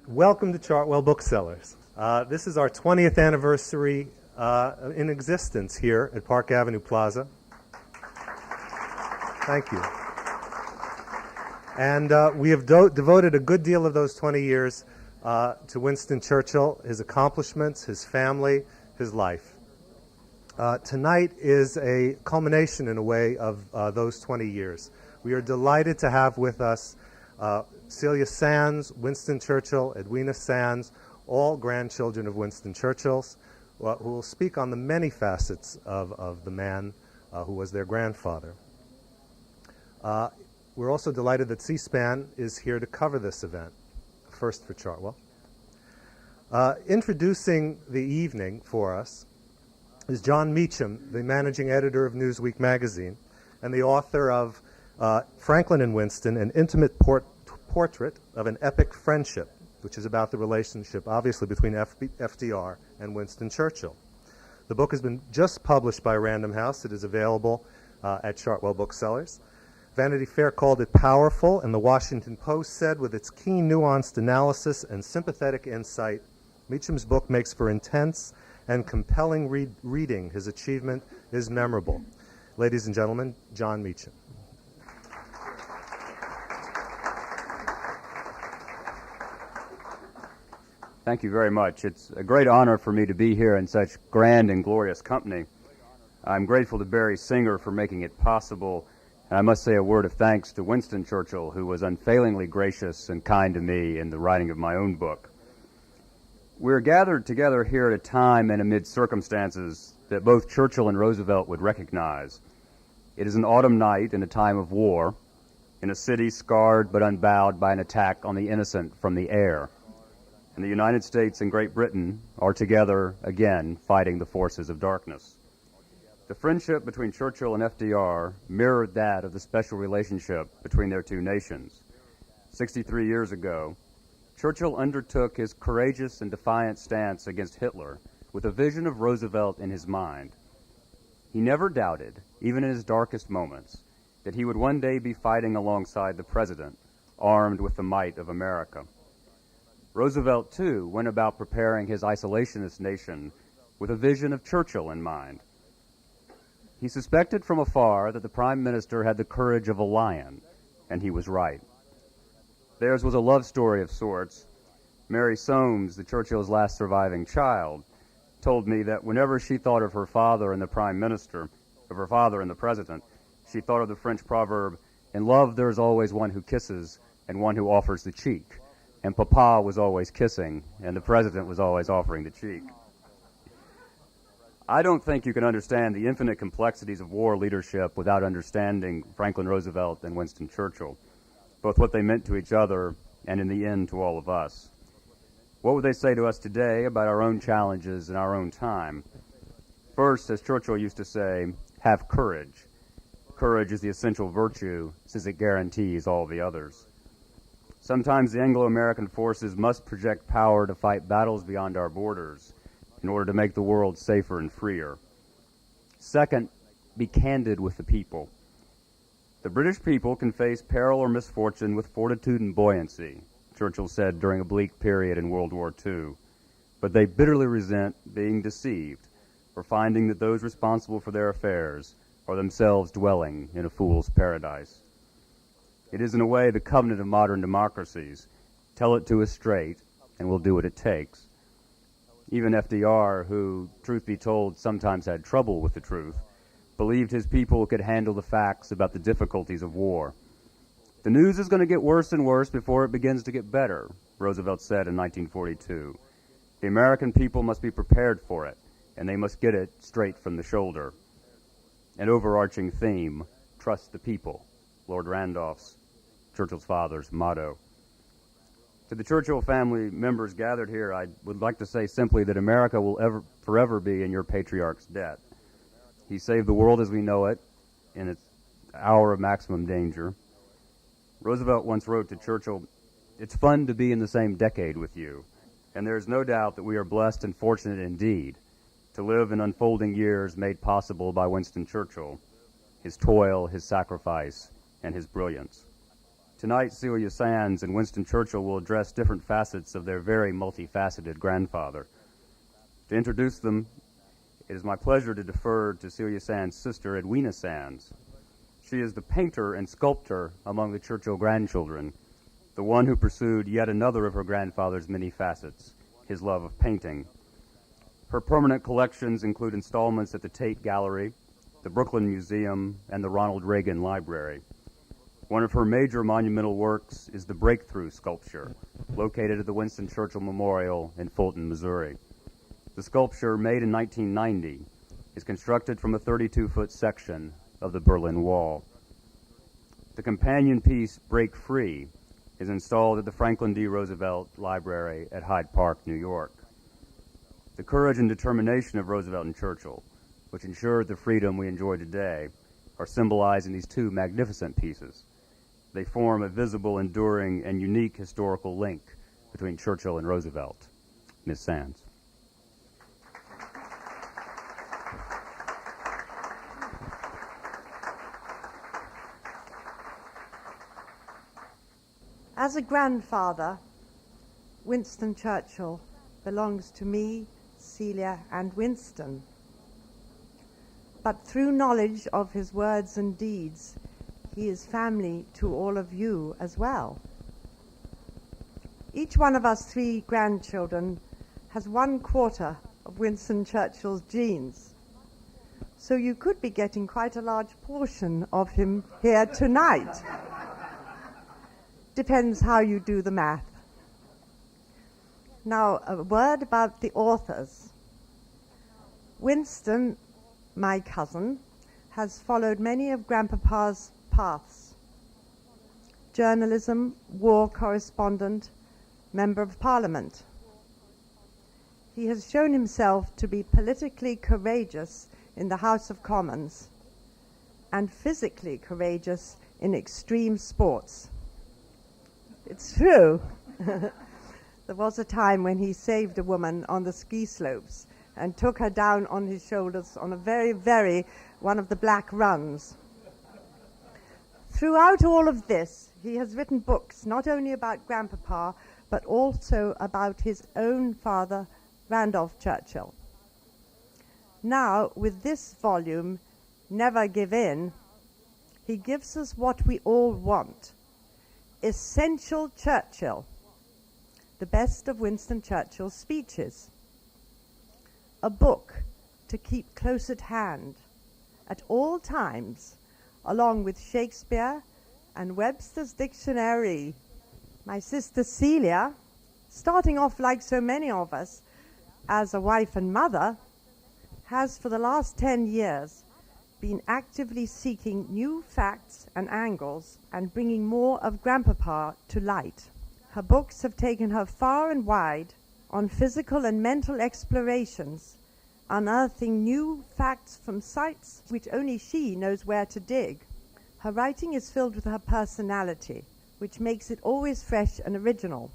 Welcome to Chartwell Booksellers. This is our 20th anniversary in existence here at Park Avenue Plaza. Thank you. And we have devoted a good deal of those 20 years to Winston Churchill, his accomplishments, his family, his life. Tonight is a culmination, in a way, of those 20 years. We are delighted to have with us Celia Sandys, Winston Churchill, Edwina Sandys, all grandchildren of Winston Churchill's, who will speak on the many facets of the man who was their grandfather. We're also delighted that C-SPAN is here to cover this event, first for Chartwell. Introducing the evening for us is John Meacham, the managing editor of Newsweek magazine and the author of Franklin and Winston, an intimate portrait of an epic friendship, which is about the relationship, obviously, between FDR and Winston Churchill. The book has been just published by Random House. It is available at Chartwell Booksellers. Vanity Fair called it powerful, and the Washington Post said, with its keen, nuanced analysis and sympathetic insight, Meacham's book makes for intense and compelling reading. His achievement is memorable. Ladies and gentlemen, John Meacham. Thank you very much. It's a great honor for me to be here in such grand and glorious company. I'm grateful to Barry Singer for making it possible, and I must say a word of thanks to Winston Churchill, who was unfailingly gracious and kind to me in the writing of my own book. We're gathered together here at a time and amid circumstances that both Churchill and Roosevelt would recognize. It is an autumn night in a time of war, in a city scarred but unbowed by an attack on the innocent from the air. And the United States and Great Britain are together again fighting the forces of darkness. The friendship between Churchill and FDR mirrored that of the special relationship between their two nations. 63 years ago, Churchill undertook his courageous and defiant stance against Hitler with a vision of Roosevelt in his mind. He never doubted, even in his darkest moments, that he would one day be fighting alongside the president, armed with the might of America. Roosevelt, too, went about preparing his isolationist nation with a vision of Churchill in mind. He suspected from afar that the prime minister had the courage of a lion, and he was right. Theirs was a love story of sorts. Mary Soames, the Churchill's last surviving child, told me that whenever she thought of her father and the prime minister, of her father and the president, she thought of the French proverb, "In love there is always one who kisses and one who offers the cheek." And Papa was always kissing, and the president was always offering the cheek. I don't think you can understand the infinite complexities of war leadership without understanding Franklin Roosevelt and Winston Churchill, both what they meant to each other and in the end to all of us. What would they say to us today about our own challenges in our own time? First, as Churchill used to say, have courage. Courage is the essential virtue, since it guarantees all the others. Sometimes the Anglo-American forces must project power to fight battles beyond our borders in order to make the world safer and freer. Second, be candid with the people. The British people can face peril or misfortune with fortitude and buoyancy, Churchill said during a bleak period in World War II, but they bitterly resent being deceived or finding that those responsible for their affairs are themselves dwelling in a fool's paradise. It is, in a way, the covenant of modern democracies. Tell it to us straight, and we'll do what it takes. Even FDR, who, truth be told, sometimes had trouble with the truth, believed his people could handle the facts about the difficulties of war. The news is going to get worse and worse before it begins to get better, Roosevelt said in 1942. The American people must be prepared for it, and they must get it straight from the shoulder. An overarching theme, trust the people, Lord Randolph's, Churchill's father's motto. To the Churchill family members gathered here, I would like to say simply that America will forever be in your patriarch's debt. He saved the world as we know it in its hour of maximum danger. Roosevelt once wrote to Churchill, "It's fun to be in the same decade with you, and there is no doubt that we are blessed and fortunate indeed to live in unfolding years made possible by Winston Churchill, his toil, his sacrifice, and his brilliance. Tonight, Celia Sandys and Winston Churchill will address different facets of their very multifaceted grandfather. To introduce them, it is my pleasure to defer to Celia Sandys' sister, Edwina Sandys. She is the painter and sculptor among the Churchill grandchildren, the one who pursued yet another of her grandfather's many facets, his love of painting. Her permanent collections include installments at the Tate Gallery, the Brooklyn Museum, and the Ronald Reagan Library. One of her major monumental works is the Breakthrough sculpture, located at the Winston Churchill Memorial in Fulton, Missouri. The sculpture, made in 1990, is constructed from a 32-foot section of the Berlin Wall. The companion piece, Break Free, is installed at the Franklin D. Roosevelt Library at Hyde Park, New York. The courage and determination of Roosevelt and Churchill, which ensured the freedom we enjoy today, are symbolized in these two magnificent pieces. They form a visible, enduring, and unique historical link between Churchill and Roosevelt. Ms. Sandys. As a grandfather, Winston Churchill belongs to me, Celia, and Winston. But through knowledge of his words and deeds, he is family to all of you as well. Each one of us three grandchildren has 1/4 of Winston Churchill's genes. So you could be getting quite a large portion of him here tonight. Depends how you do the math. Now, a word about the authors. Winston, my cousin, has followed many of Grandpapa's paths. Journalism, war correspondent, member of Parliament. He has shown himself to be politically courageous in the House of Commons and physically courageous in extreme sports. It's true. There was a time when he saved a woman on the ski slopes and took her down on his shoulders on a one of the black runs. Throughout all of this, he has written books not only about Grandpapa, but also about his own father, Randolph Churchill. Now, with this volume, Never Give In, he gives us what we all want. Essential Churchill, the best of Winston Churchill's speeches. A book to keep close at hand at all times, along with Shakespeare and Webster's Dictionary. My sister Celia, starting off like so many of us as a wife and mother, has for the last 10 years been actively seeking new facts and angles and bringing more of Grandpapa to light. Her books have taken her far and wide on physical and mental explorations, unearthing new facts from sites which only she knows where to dig. Her writing is filled with her personality, which makes it always fresh and original.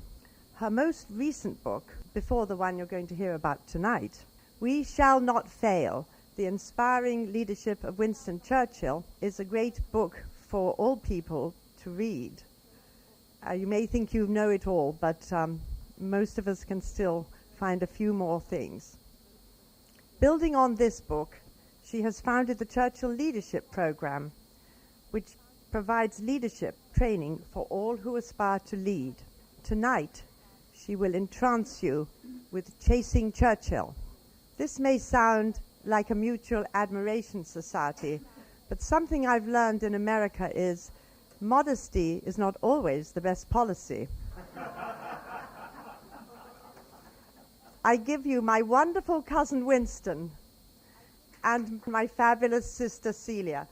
Her most recent book, before the one you're going to hear about tonight, We Shall Not Fail, The Inspiring Leadership of Winston Churchill, is a great book for all people to read. You may think you know it all, but most of us can still find a few more things. Building on this book, she has founded the Churchill Leadership Program, which provides leadership training for all who aspire to lead. Tonight, she will entrance you with Chasing Churchill. This may sound like a mutual admiration society, but something I've learned in America is modesty is not always the best policy. I give you my wonderful cousin Winston and my fabulous sister Celia.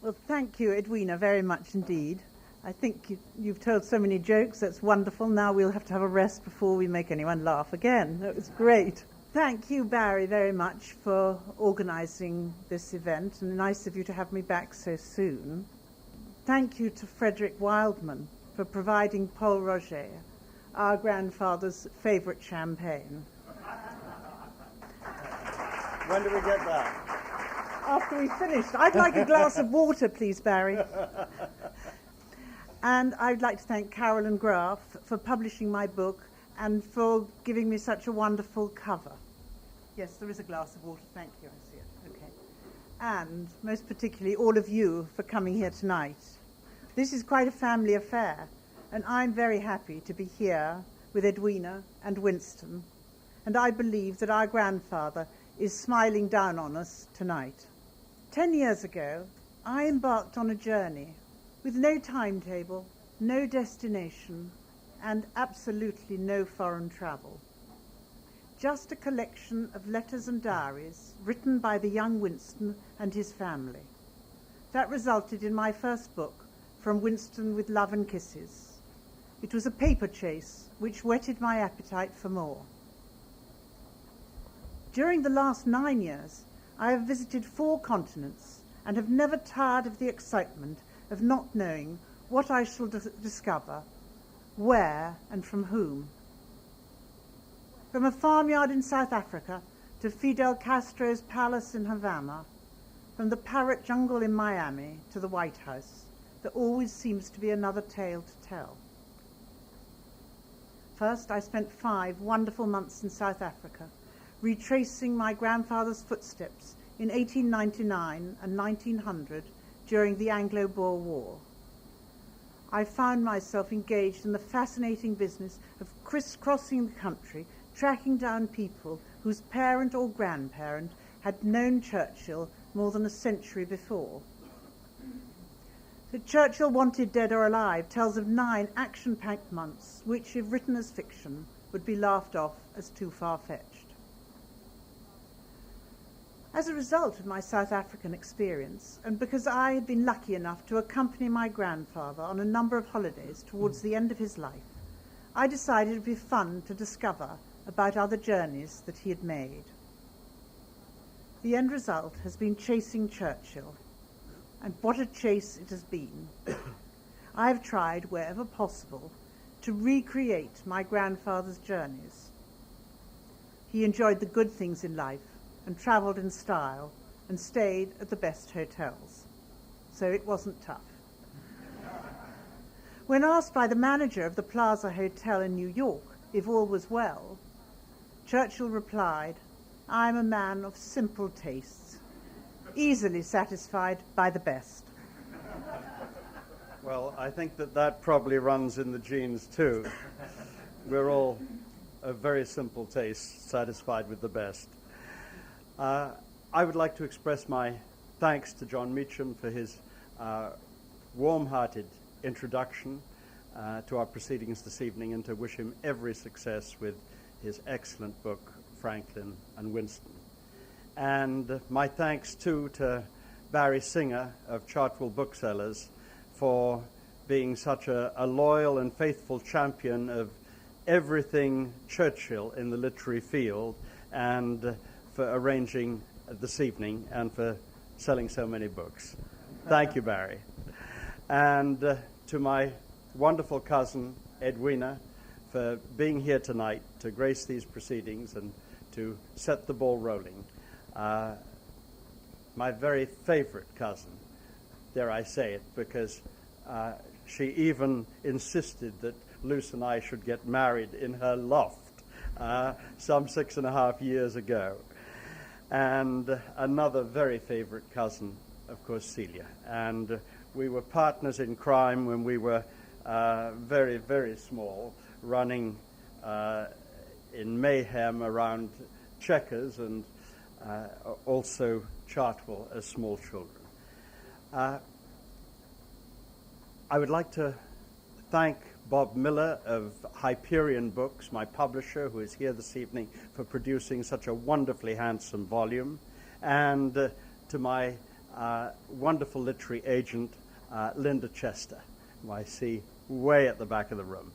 Well, thank you, Edwina, very much indeed. I think you've told so many jokes. That's wonderful. Now we'll have to have a rest before we make anyone laugh again. That was great. Thank you, Barry, very much for organising this event, and nice of you to have me back so soon. Thank you to Frederick Wildman for providing Paul Roger our grandfather's favourite champagne. When do we get that? After we've finished. I'd like a glass of water, please, Barry. And I'd like to thank Carolyn Graff for publishing my book and for giving me such a wonderful cover. Yes, there is a glass of water. Thank you. I see it. Okay. And most particularly all of you for coming here tonight. This is quite a family affair, and I'm very happy to be here with Edwina and Winston, and I believe that our grandfather is smiling down on us tonight. 10 years ago, I embarked on a journey with no timetable, no destination, and absolutely no foreign travel. Just a collection of letters and diaries written by the young Winston and his family. That resulted in my first book, From Winston with Love and Kisses. It was a paper chase which whetted my appetite for more. During the last 9 years, I have visited 4 continents and have never tired of the excitement of not knowing what I shall discover, where and from whom. From a farmyard in South Africa to Fidel Castro's palace in Havana, from the parrot jungle in Miami to the White House, there always seems to be another tale to tell. First, I spent 5 wonderful months in South Africa, retracing my grandfather's footsteps in 1899 and 1900 during the Anglo-Boer War. I found myself engaged in the fascinating business of crisscrossing the country, tracking down people whose parent or grandparent had known Churchill more than a century before. The Churchill Wanted Dead or Alive tells of 9 action-packed months which, if written as fiction, would be laughed off as too far-fetched. As a result of my South African experience, and because I had been lucky enough to accompany my grandfather on a number of holidays towards the end of his life, I decided it would be fun to discover about other journeys that he had made. The end result has been Chasing Churchill, and what a chase it has been. I have tried, wherever possible, to recreate my grandfather's journeys. He enjoyed the good things in life and travelled in style and stayed at the best hotels. So it wasn't tough. When asked by the manager of the Plaza Hotel in New York if all was well, Churchill replied, "I'm a man of simple tastes, easily satisfied by the best." Well, I think that probably runs in the genes too. We're all of very simple taste, satisfied with the best. I would like to express my thanks to John Meacham for his warm-hearted introduction to our proceedings this evening, and to wish him every success with his excellent book, Franklin and Winston. And my thanks, too, to Barry Singer of Chartwell Booksellers for being such a loyal and faithful champion of everything Churchill in the literary field, and for arranging this evening and for selling so many books. Thank you, Barry. And to my wonderful cousin, Edwina, for being here tonight to grace these proceedings and to set the ball rolling. My very favorite cousin, dare I say it, because she even insisted that Luce and I should get married in her loft some 6.5 years ago. And another very favorite cousin, of course, Celia. And we were partners in crime when we were very, very small, running in mayhem around Chequers and also Chartwell as small children. I would like to thank Bob Miller of Hyperion Books, my publisher, who is here this evening, for producing such a wonderfully handsome volume, and to my wonderful literary agent, Linda Chester, who I see way at the back of the room.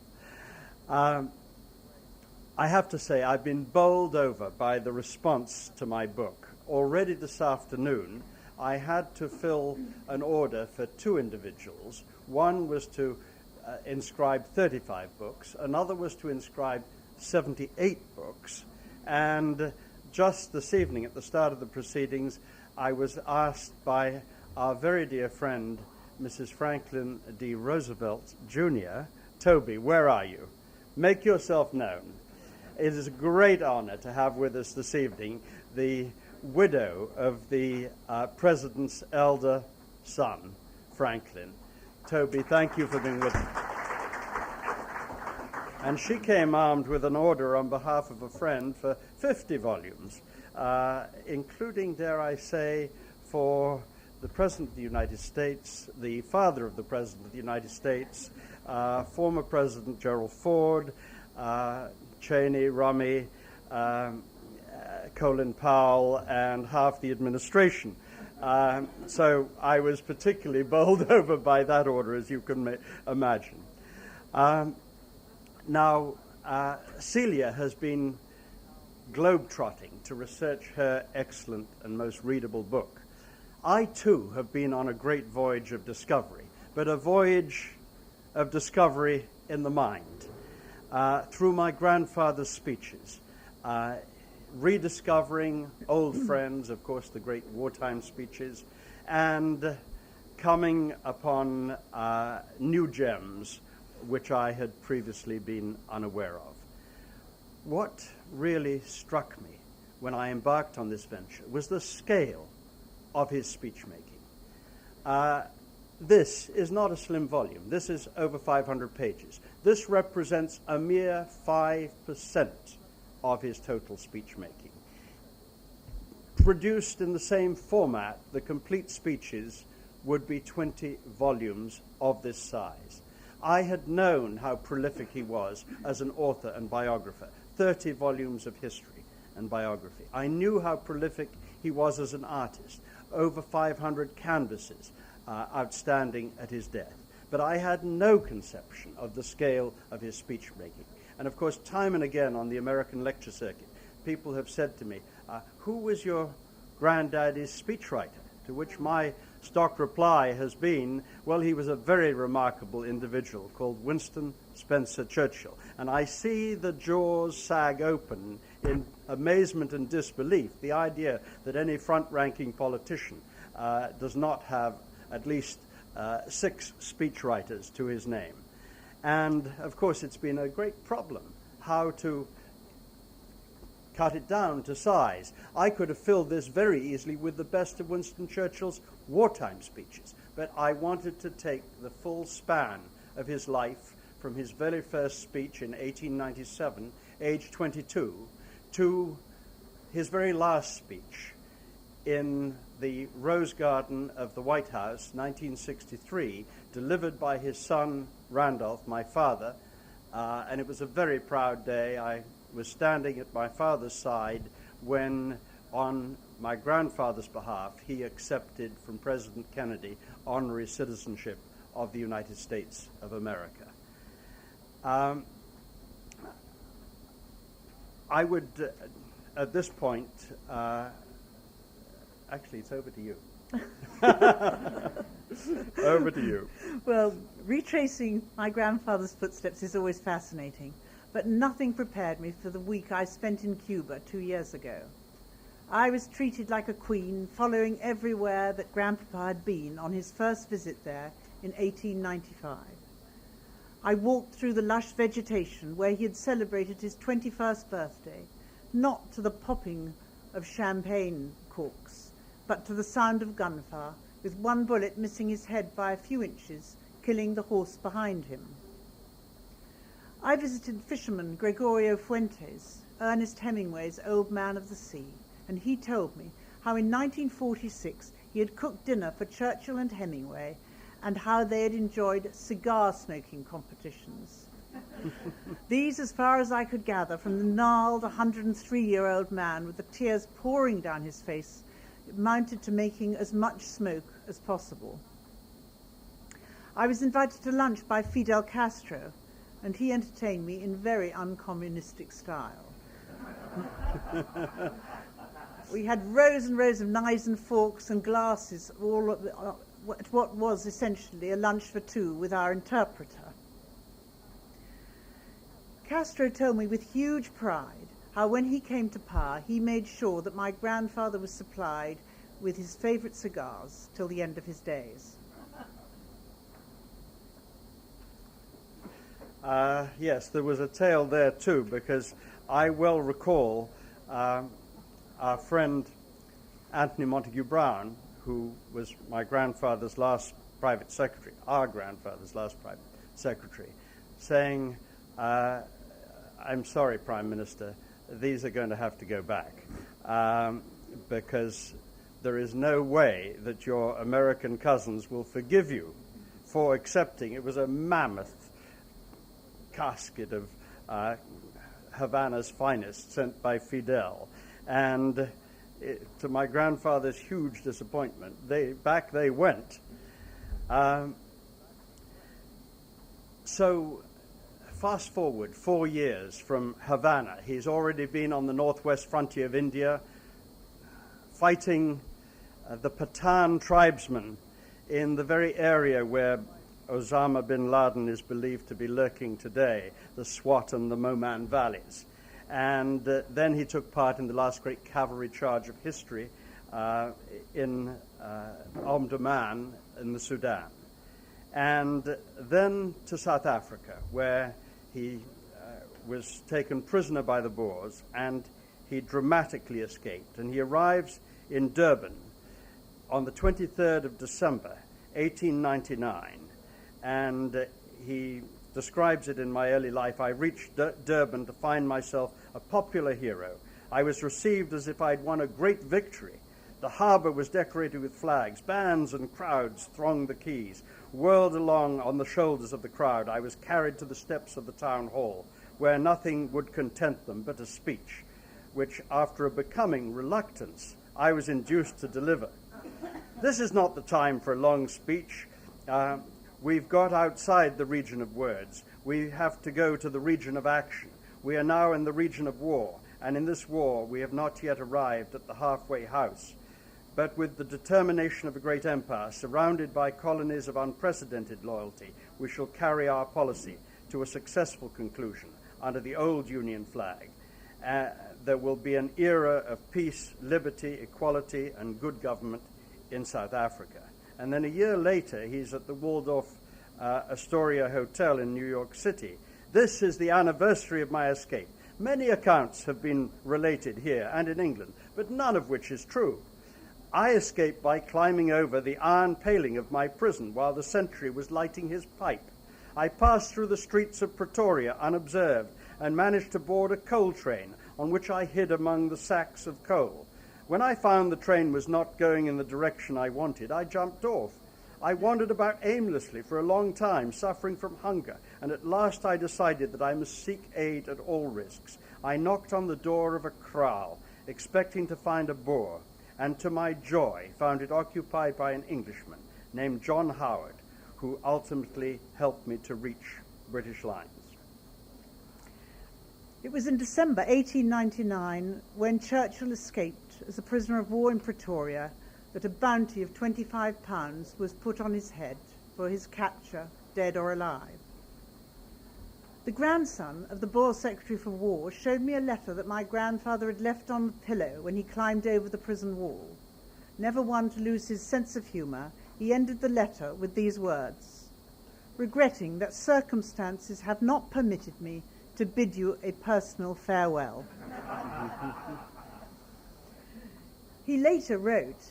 I have to say, I've been bowled over by the response to my book. Already this afternoon, I had to fill an order for 2 individuals. One was to inscribe 35 books. Another was to inscribe 78 books. And just this evening, at the start of the proceedings, I was asked by our very dear friend, Mrs. Franklin D. Roosevelt, Jr., Toby, where are you? Make yourself known. It is a great honor to have with us this evening the widow of the president's elder son, Franklin. Toby, thank you for being with us. And she came armed with an order on behalf of a friend for 50 volumes, including, dare I say, for the President of the United States, the father of the President of the United States, former President Gerald Ford, Cheney, Rummy, Colin Powell, and half the administration. So I was particularly bowled over by that order, as you can imagine. Now, Celia has been globe-trotting to research her excellent and most readable book. I, too, have been on a great voyage of discovery, but a voyage of discovery in the mind, through my grandfather's speeches, rediscovering old friends, of course, the great wartime speeches, and coming upon new gems which I had previously been unaware of. What really struck me when I embarked on this venture was the scale of his speech-making. This is not a slim volume. This is over 500 pages. This represents a mere 5% of his total speech-making. Produced in the same format, the complete speeches would be 20 volumes of this size. I had known how prolific he was as an author and biographer, 30 volumes of history and biography. I knew how prolific he was as an artist, over 500 canvases outstanding at his death. But I had no conception of the scale of his speech-making. And of course, time and again on the American lecture circuit, people have said to me, who was your granddaddy's speechwriter? To which my stock reply has been, well, he was a very remarkable individual called Winston Spencer Churchill. And I see the jaws sag open in amazement and disbelief, the idea that any front-ranking politician does not have at least 6 speechwriters to his name. And, of course, it's been a great problem how to cut it down to size. I could have filled this very easily with the best of Winston Churchill's wartime speeches, but I wanted to take the full span of his life from his very first speech in 1897, age 22, to his very last speech in the Rose Garden of the White House, 1963, delivered by his son, Randolph, my father, and it was a very proud day. I was standing at my father's side when, on my grandfather's behalf, he accepted from President Kennedy honorary citizenship of the United States of America. I would, at this point, actually, it's over to you. Over to you. Well, retracing my grandfather's footsteps is always fascinating, but nothing prepared me for the week I spent in Cuba 2 years ago. I was treated like a queen, following everywhere that Grandpapa had been on his first visit there in 1895. I walked through the lush vegetation where he had celebrated his 21st birthday, not to the popping of champagne corks, but to the sound of gunfire, with one bullet missing his head by a few inches, killing the horse behind him. I visited fisherman Gregorio Fuentes, Ernest Hemingway's Old Man of the Sea, and he told me how in 1946 he had cooked dinner for Churchill and Hemingway, and how they had enjoyed cigar-smoking competitions. These, as far as I could gather, from the gnarled 103-year-old man with the tears pouring down his face, amounted to making as much smoke as possible. I was invited to lunch by Fidel Castro, and he entertained me in very uncommunistic style. We had rows and rows of knives and forks and glasses, all at what was essentially a lunch for two with our interpreter. Castro told me with huge pride how when he came to power, he made sure that my grandfather was supplied with his favorite cigars till the end of his days. Yes, there was a tale there too, because I well recall our friend Anthony Montague Brown, who was my grandfather's last private secretary, our grandfather's last private secretary, saying, I'm sorry, Prime Minister, these are going to have to go back, because there is no way that your American cousins will forgive you for accepting. It was a mammoth casket of Havana's finest sent by Fidel. And to my grandfather's huge disappointment, back they went. So fast forward 4 years from Havana. He's already been on the northwest frontier of India, fighting the Pathan tribesmen in the very area where Osama bin Laden is believed to be lurking today, the Swat and the Moman valleys. And then he took part in the last great cavalry charge of history in Omdurman in the Sudan. And then to South Africa, where he was taken prisoner by the Boers, and he dramatically escaped. And he arrives in Durban on the 23rd of December, 1899. And he describes it in My Early Life. I reached Durban to find myself a popular hero. I was received as if I'd won a great victory. The harbor was decorated with flags. Bands and crowds thronged the quays. Whirled along on the shoulders of the crowd, I was carried to the steps of the town hall, where nothing would content them but a speech, which, after a becoming reluctance, I was induced to deliver. This is not the time for a long speech. We've got outside the region of words. We have to go to the region of action. We are now in the region of war, and in this war we have not yet arrived at the halfway house. But with the determination of a great empire, surrounded by colonies of unprecedented loyalty, we shall carry our policy to a successful conclusion under the old Union flag. There will be an era of peace, liberty, equality, and good government in South Africa. And then a year later, he's at the Waldorf Astoria Hotel in New York City. This is the anniversary of my escape. Many accounts have been related here and in England, but none of which is true. I escaped by climbing over the iron paling of my prison while the sentry was lighting his pipe. I passed through the streets of Pretoria unobserved and managed to board a coal train on which I hid among the sacks of coal. When I found the train was not going in the direction I wanted, I jumped off. I wandered about aimlessly for a long time, suffering from hunger, and at last I decided that I must seek aid at all risks. I knocked on the door of a kraal, expecting to find a Boer, and to my joy found it occupied by an Englishman named John Howard, who ultimately helped me to reach British lines. It was in December 1899, when Churchill escaped as a prisoner of war in Pretoria, that a bounty of £25 was put on his head for his capture, dead or alive. The grandson of the Boer Secretary for War showed me a letter that my grandfather had left on the pillow when he climbed over the prison wall. Never one to lose his sense of humour, he ended the letter with these words: "Regretting that circumstances have not permitted me to bid you a personal farewell." He later wrote,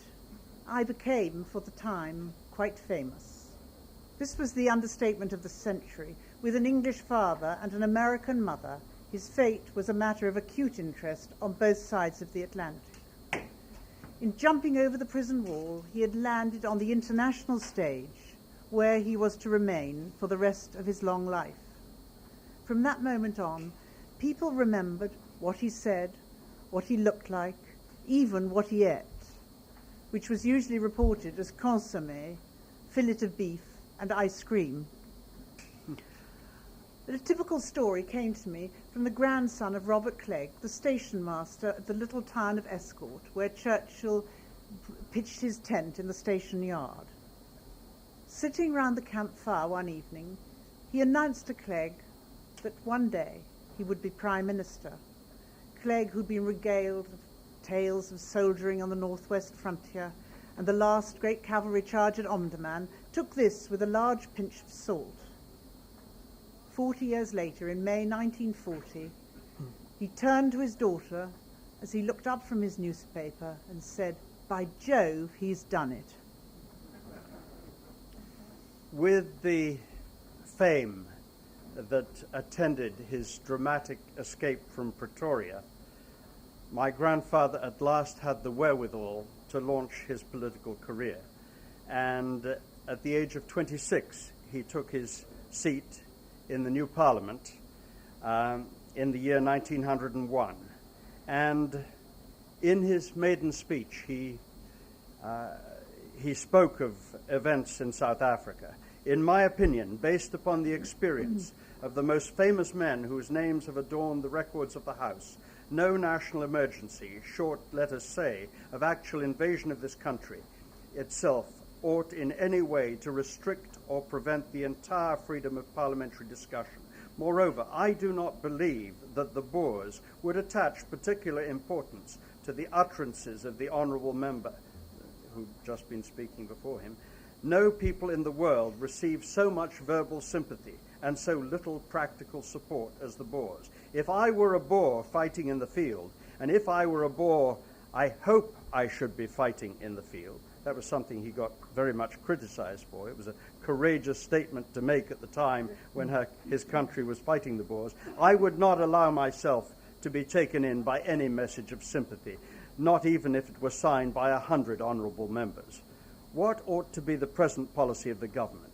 "I became, for the time, quite famous." This was the understatement of the century. With an English father and an American mother, his fate was a matter of acute interest on both sides of the Atlantic. In jumping over the prison wall, he had landed on the international stage, where he was to remain for the rest of his long life. From that moment on, people remembered what he said, what he looked like, even what he ate, which was usually reported as consommé, fillet of beef, and ice cream. But a typical story came to me from the grandson of Robert Clegg, the station master at the little town of Escort, where Churchill pitched his tent in the station yard. Sitting round the campfire one evening, he announced to Clegg that one day he would be Prime Minister. Clegg, who'd been regaled with tales of soldiering on the northwest frontier, and the last great cavalry charge at Omdurman, took this with a large pinch of salt. 40 years later, in May 1940, he turned to his daughter as he looked up from his newspaper and said, "By Jove, he's done it." With the fame that attended his dramatic escape from Pretoria, my grandfather at last had the wherewithal to launch his political career. And at the age of 26, he took his seat in the new Parliament in the year 1901. And in his maiden speech, he spoke of events in South Africa. In my opinion, based upon the experience of the most famous men whose names have adorned the records of the House, no national emergency, short, let us say, of actual invasion of this country itself, ought in any way to restrict or prevent the entire freedom of parliamentary discussion. Moreover, I do not believe that the Boers would attach particular importance to the utterances of the honourable member, who'd just been speaking before him. No people in the world receive so much verbal sympathy and so little practical support as the Boers. If I were a Boer fighting in the field, and if I were a Boer, I hope I should be fighting in the field. That was something he got very much criticized for. It was a courageous statement to make at the time when his country was fighting the Boers. I would not allow myself to be taken in by any message of sympathy, not even if it were signed by 100 honourable members. What ought to be the present policy of the government?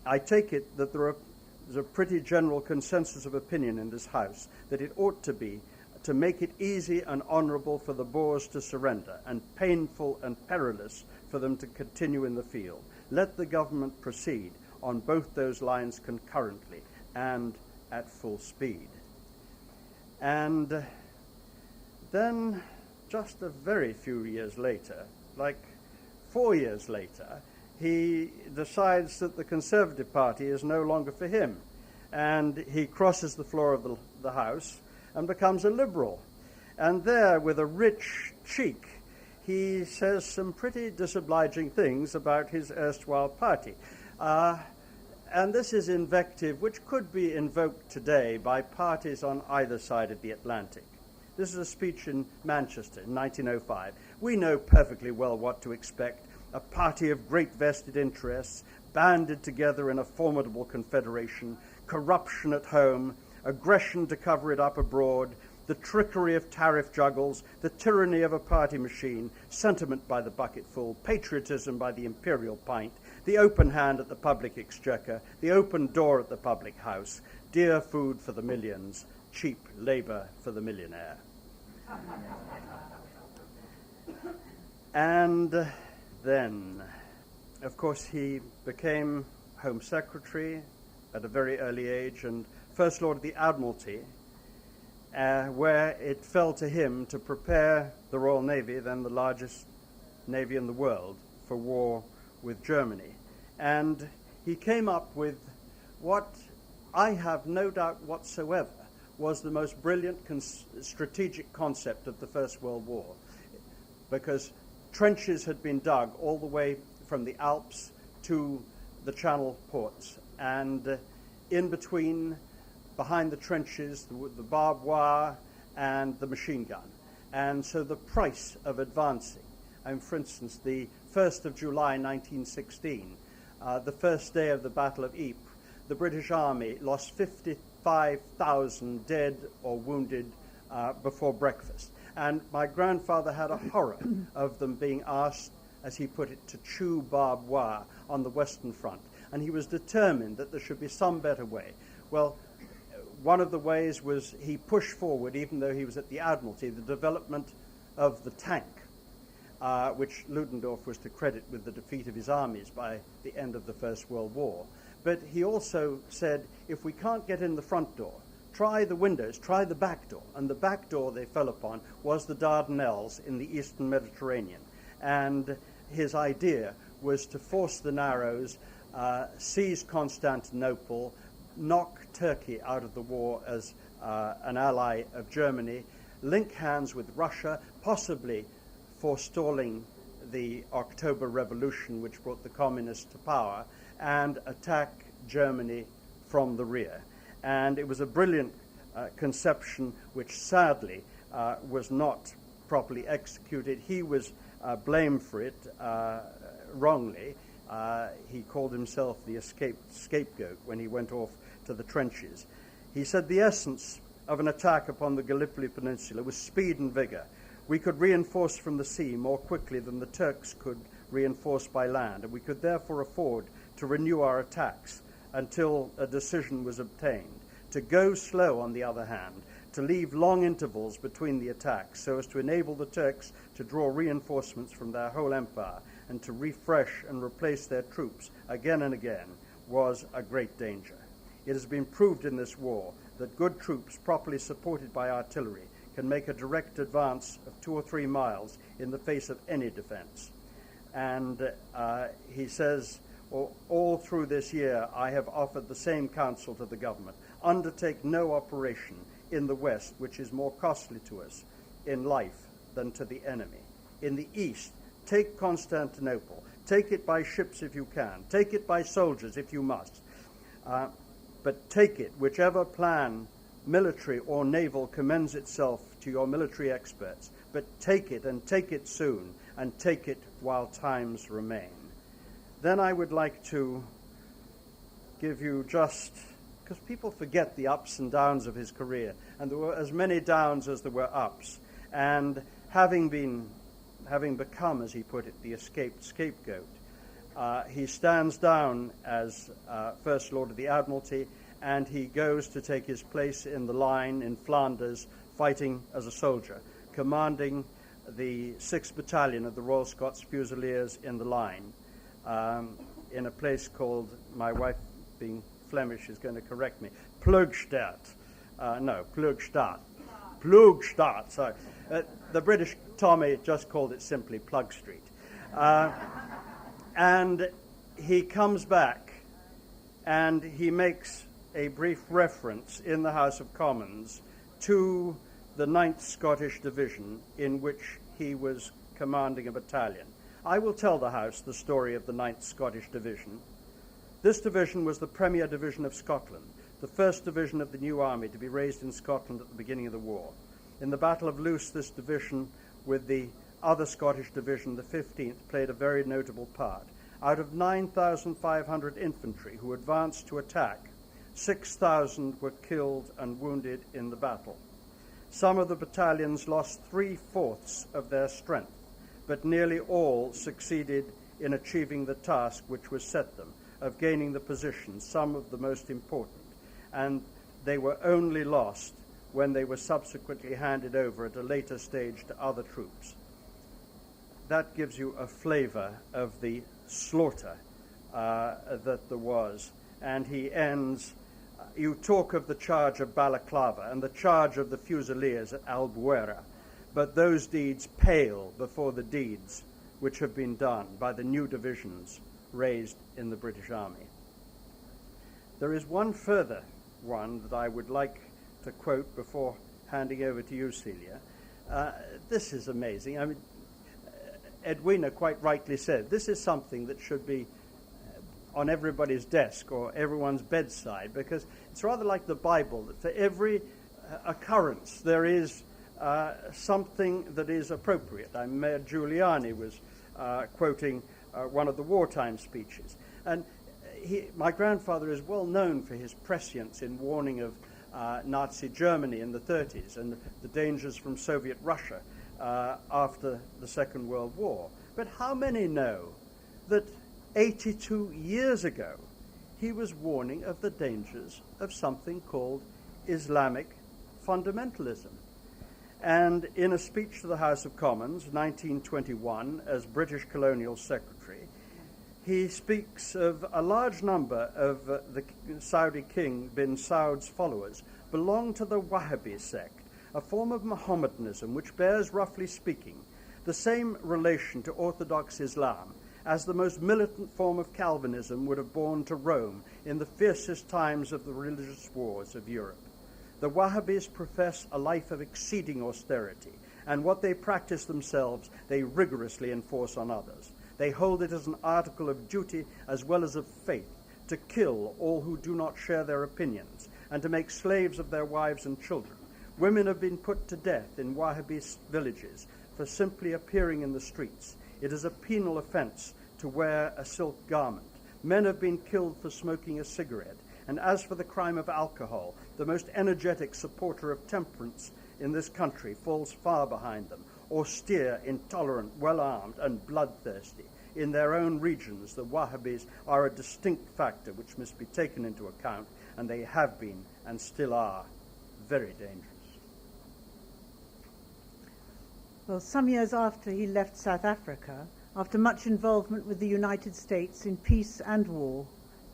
I take it that there's a pretty general consensus of opinion in this House that it ought to be to make it easy and honourable for the Boers to surrender, and painful and perilous for them to continue in the field. Let the government proceed on both those lines concurrently and at full speed. And then, just a very few years later, like 4 years later, he decides that the Conservative Party is no longer for him, and he crosses the floor of the House and becomes a Liberal. And there, with a rich cheek, he says some pretty disobliging things about his erstwhile party. And this is invective which could be invoked today by parties on either side of the Atlantic. This is a speech in Manchester in 1905. We know perfectly well what to expect. A party of great vested interests, banded together in a formidable confederation, corruption at home, aggression to cover it up abroad, the trickery of tariff juggles, the tyranny of a party machine, sentiment by the bucketful, patriotism by the imperial pint, the open hand at the public exchequer, the open door at the public house, dear food for the millions, cheap labour for the millionaire. And then, of course, he became Home Secretary at a very early age and First Lord of the Admiralty, where it fell to him to prepare the Royal Navy, then the largest navy in the world, for war with Germany. And he came up with what I have no doubt whatsoever was the most brilliant strategic concept of the First World War, because trenches had been dug all the way from the Alps to the Channel ports, and in between, behind the trenches, the barbed wire and the machine gun. And so the price of advancing, for instance, the 1st of July 1916, the first day of the Battle of Ypres, the British Army lost 55,000 dead or wounded before breakfast. And my grandfather had a horror of them being asked, as he put it, to chew barbed wire on the Western Front. And he was determined that there should be some better way. Well, one of the ways was he pushed forward, even though he was at the Admiralty, the development of the tank, which Ludendorff was to credit with the defeat of his armies by the end of the First World War. But he also said, if we can't get in the front door, try the windows, try the back door. And the back door they fell upon was the Dardanelles in the eastern Mediterranean. And his idea was to force the Narrows, seize Constantinople, knock Turkey out of the war as an ally of Germany, link hands with Russia, possibly forestalling the October Revolution, which brought the communists to power, and attack Germany from the rear. And it was a brilliant conception which sadly was not properly executed. He was blamed for it wrongly. He called himself the scapegoat when he went off to the trenches. He said the essence of an attack upon the Gallipoli Peninsula was speed and vigor. We could reinforce from the sea more quickly than the Turks could reinforce by land, and we could therefore afford to renew our attacks until a decision was obtained. To go slow, on the other hand, to leave long intervals between the attacks so as to enable the Turks to draw reinforcements from their whole empire and to refresh and replace their troops again and again was a great danger. It has been proved in this war that good troops, properly supported by artillery, can make a direct advance of 2 or 3 miles in the face of any defense. And he says, all through this year, I have offered the same counsel to the government. Undertake no operation in the West which is more costly to us in life than to the enemy. In the East, take Constantinople. Take it by ships if you can. Take it by soldiers if you must. But take it, whichever plan, military or naval, commends itself to your military experts. But take it, and take it soon, and take it while times remain. Then I would like to give you just, because people forget the ups and downs of his career, and there were as many downs as there were ups. And having become, as he put it, the escaped scapegoat, he stands down as First Lord of the Admiralty, and he goes to take his place in the line in Flanders, fighting as a soldier, commanding the 6th Battalion of the Royal Scots Fusiliers in the line, in a place called, my wife being Flemish is going to correct me, Plugstad. Plugstad, sorry. The British Tommy just called it simply Plug Street. And he comes back and he makes a brief reference in the House of Commons to the 9th Scottish Division, in which he was commanding a battalion. I will tell the House the story of the 9th Scottish Division. This division was the premier division of Scotland, the first division of the new army to be raised in Scotland at the beginning of the war. In the Battle of Loos, this division, with the other Scottish division, the 15th, played a very notable part. Out of 9,500 infantry who advanced to attack, 6,000 were killed and wounded in the battle. Some of the battalions lost 3/4 of their strength, but nearly all succeeded in achieving the task which was set them, of gaining the positions, some of the most important, and they were only lost when they were subsequently handed over at a later stage to other troops. That gives you a flavor of the slaughter that there was. And he ends, you talk of the charge of Balaclava and the charge of the Fusiliers at Albuera, but those deeds pale before the deeds which have been done by the new divisions raised in the British Army. There is one further one that I would like to quote before handing over to you, Celia. This is amazing. I mean, Edwina quite rightly said, this is something that should be on everybody's desk or everyone's bedside, because it's rather like the Bible, that for every occurrence there is something that is appropriate. Mayor Giuliani was quoting one of the wartime speeches. And my grandfather is well known for his prescience in warning of Nazi Germany in the 30s and the dangers from Soviet Russia after the Second World War. But how many know that 82 years ago he was warning of the dangers of something called Islamic fundamentalism? And in a speech to the House of Commons, 1921, as British Colonial Secretary, he speaks of a large number of the Saudi king bin Saud's followers belong to the Wahhabi sect, a form of Mohammedanism which bears, roughly speaking, the same relation to Orthodox Islam as the most militant form of Calvinism would have borne to Rome in the fiercest times of the religious wars of Europe. The Wahhabis profess a life of exceeding austerity, and what they practice themselves, they rigorously enforce on others. They hold it as an article of duty as well as of faith to kill all who do not share their opinions and to make slaves of their wives and children. Women have been put to death in Wahhabi villages for simply appearing in the streets. It is a penal offense to wear a silk garment. Men have been killed for smoking a cigarette. And as for the crime of alcohol, the most energetic supporter of temperance in this country falls far behind them. Austere, intolerant, well-armed, and bloodthirsty. In their own regions, the Wahhabis are a distinct factor which must be taken into account, and they have been, and still are, very dangerous. Well, some years after he left South Africa, after much involvement with the United States in peace and war,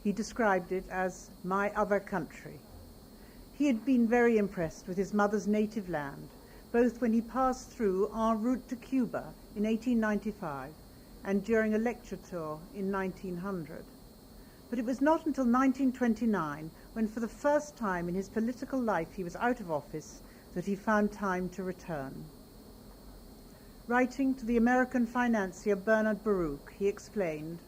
he described it as my other country. He had been very impressed with his mother's native land, both when he passed through en route to Cuba in 1895 and during a lecture tour in 1900. But it was not until 1929, when for the first time in his political life he was out of office, that he found time to return. Writing to the American financier Bernard Baruch, he explained,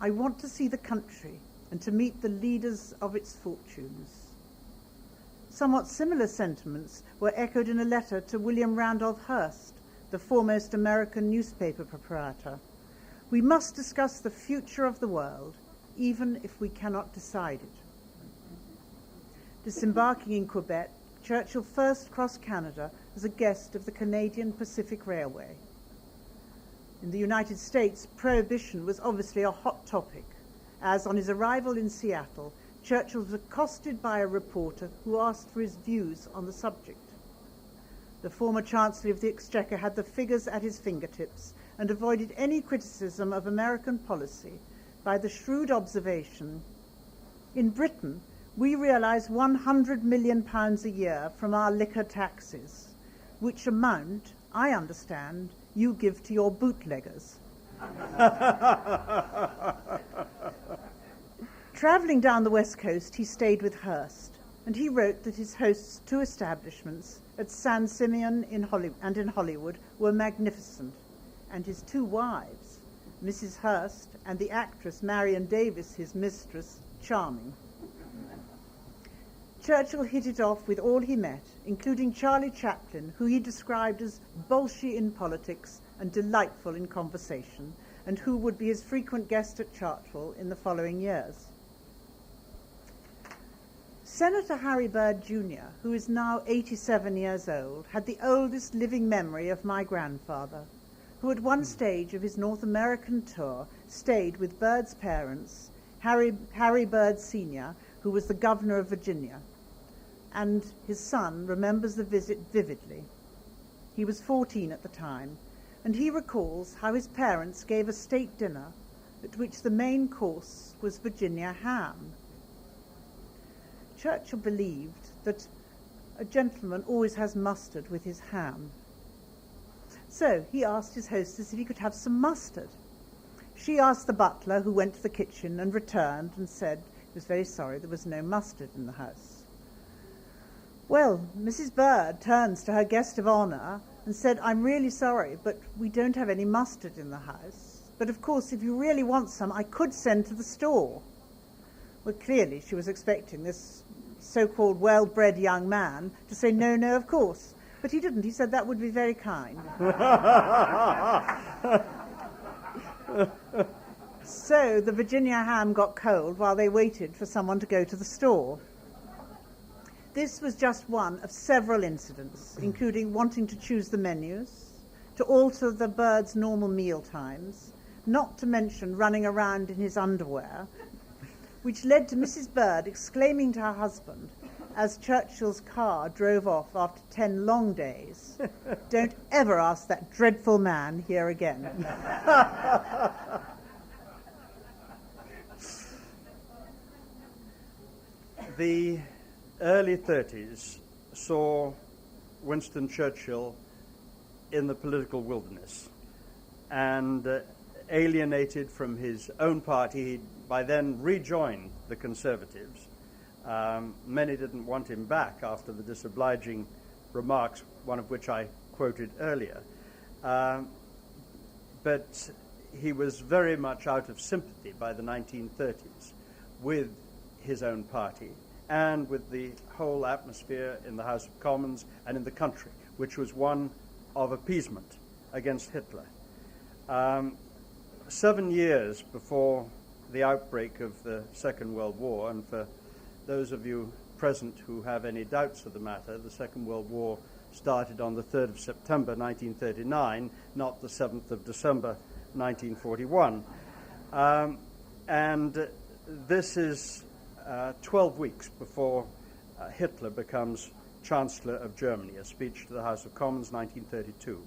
"I want to see the country and to meet the leaders of its fortunes." Somewhat similar sentiments were echoed in a letter to William Randolph Hearst, the foremost American newspaper proprietor. "We must discuss the future of the world, even if we cannot decide it." Disembarking in Quebec, Churchill first crossed Canada as a guest of the Canadian Pacific Railway. In the United States, prohibition was obviously a hot topic, as on his arrival in Seattle, Churchill was accosted by a reporter who asked for his views on the subject. The former Chancellor of the Exchequer had the figures at his fingertips and avoided any criticism of American policy by the shrewd observation, "In Britain, we realize £100 million a year from our liquor taxes, which amount, I understand, you give to your bootleggers." Travelling down the West Coast, he stayed with Hearst, and he wrote that his host's two establishments at San Simeon and in Hollywood were magnificent, and his two wives, Mrs. Hearst and the actress Marion Davis, his mistress, charming. Churchill hit it off with all he met, including Charlie Chaplin, who he described as bolshy in politics and delightful in conversation, and who would be his frequent guest at Chartwell in the following years. Senator Harry Byrd Jr., who is now 87 years old, had the oldest living memory of my grandfather, who at one stage of his North American tour stayed with Byrd's parents, Harry Byrd Sr., who was the governor of Virginia, and his son remembers the visit vividly. He was 14 at the time, and he recalls how his parents gave a state dinner at which the main course was Virginia ham. Churchill believed that a gentleman always has mustard with his ham. So he asked his hostess if he could have some mustard. She asked the butler, who went to the kitchen and returned and said he was very sorry there was no mustard in the house. Well, Mrs. Byrd turns to her guest of honour and said, "I'm really sorry, but we don't have any mustard in the house. But of course, if you really want some, I could send to the store." Well, clearly she was expecting this so-called well-bred young man to say, "No, no, of course." But he didn't. He said that would be very kind. So the Virginia ham got cold while they waited for someone to go to the store. This was just one of several incidents, including wanting to choose the menus, to alter the Byrd's normal meal times, not to mention running around in his underwear, which led to Mrs. Byrd exclaiming to her husband, as Churchill's car drove off after 10 long days, "Don't ever ask that dreadful man here again." The early 30s saw Winston Churchill in the political wilderness, and alienated from his own party, he by then rejoined the Conservatives, Many didn't want him back after the disobliging remarks, one of which I quoted earlier. But he was very much out of sympathy by the 1930s with his own party and with the whole atmosphere in the House of Commons and in the country, which was one of appeasement against Hitler. 7 years before the outbreak of the Second World War, and for those of you present who have any doubts of the matter, the Second World War started on the 3rd of September 1939, not the 7th of December 1941. And this is 12 weeks before Hitler becomes Chancellor of Germany, a speech to the House of Commons, 1932.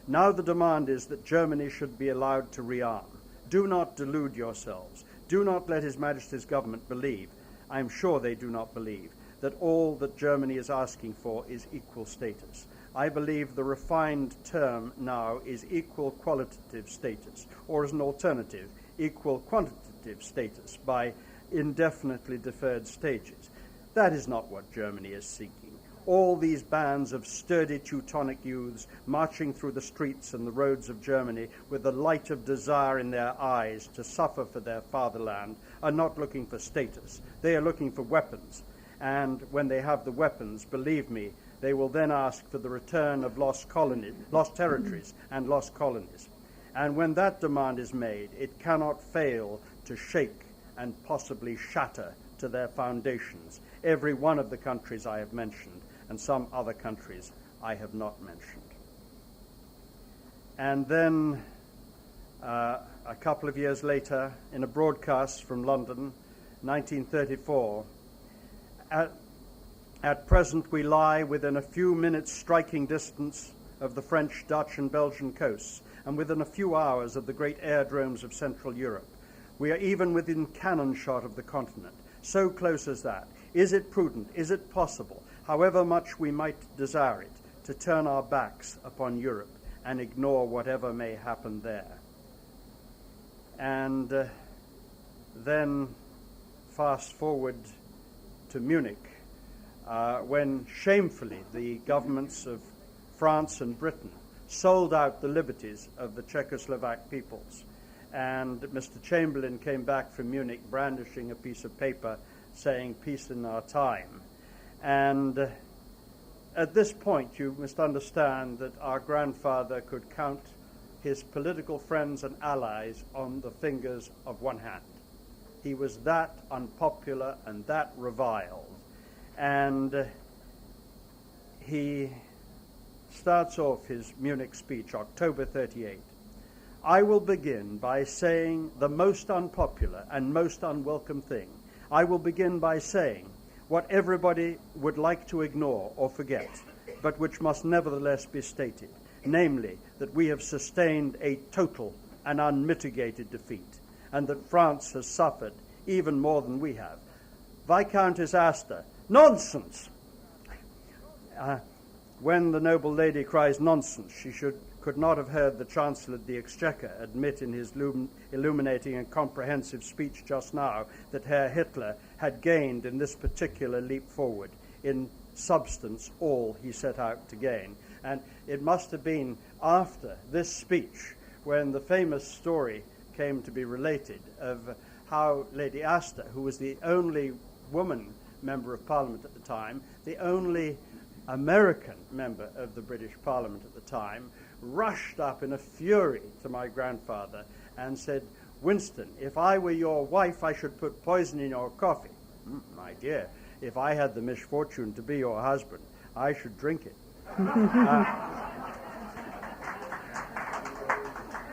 Now the demand is that Germany should be allowed to rearm. Do not delude yourselves. Do not let His Majesty's government believe, I am sure they do not believe, that all that Germany is asking for is equal status. I believe the refined term now is equal qualitative status, or as an alternative, equal quantitative status by indefinitely deferred stages. That is not what Germany is seeking. All these bands of sturdy Teutonic youths marching through the streets and the roads of Germany with the light of desire in their eyes to suffer for their fatherland are not looking for status. They are looking for weapons. And when they have the weapons, believe me, they will then ask for the return of lost territories and lost colonies. And when that demand is made, it cannot fail to shake and possibly shatter to their foundations every one of the countries I have mentioned, and some other countries I have not mentioned. And then, a couple of years later, in a broadcast from London, 1934, at present we lie within a few minutes' striking distance of the French, Dutch, and Belgian coasts, and within a few hours of the great aerodromes of Central Europe. We are even within cannon shot of the continent. So close as that. Is it prudent? Is it possible, however much we might desire it, to turn our backs upon Europe and ignore whatever may happen there? And then fast forward to Munich, when shamefully the governments of France and Britain sold out the liberties of the Czechoslovak peoples. And Mr. Chamberlain came back from Munich brandishing a piece of paper saying, "Peace in our time." And at this point, you must understand that our grandfather could count his political friends and allies on the fingers of one hand. He was that unpopular and that reviled. And he starts off his Munich speech, October 38. I will begin by saying the most unpopular and most unwelcome thing. I will begin by saying what everybody would like to ignore or forget, but which must nevertheless be stated, namely that we have sustained a total and unmitigated defeat, and that France has suffered even more than we have. Viscountess Astor, nonsense! When the noble lady cries nonsense, she could not have heard the Chancellor of the Exchequer admit in his illuminating and comprehensive speech just now that Herr Hitler had gained in this particular leap forward, in substance, all he set out to gain. And it must have been after this speech when the famous story came to be related of how Lady Astor, who was the only woman member of Parliament at the time, the only American member of the British Parliament at the time, rushed up in a fury to my grandfather and said, "Winston, if I were your wife, I should put poison in your coffee." My dear, if I had the misfortune to be your husband, I should drink it.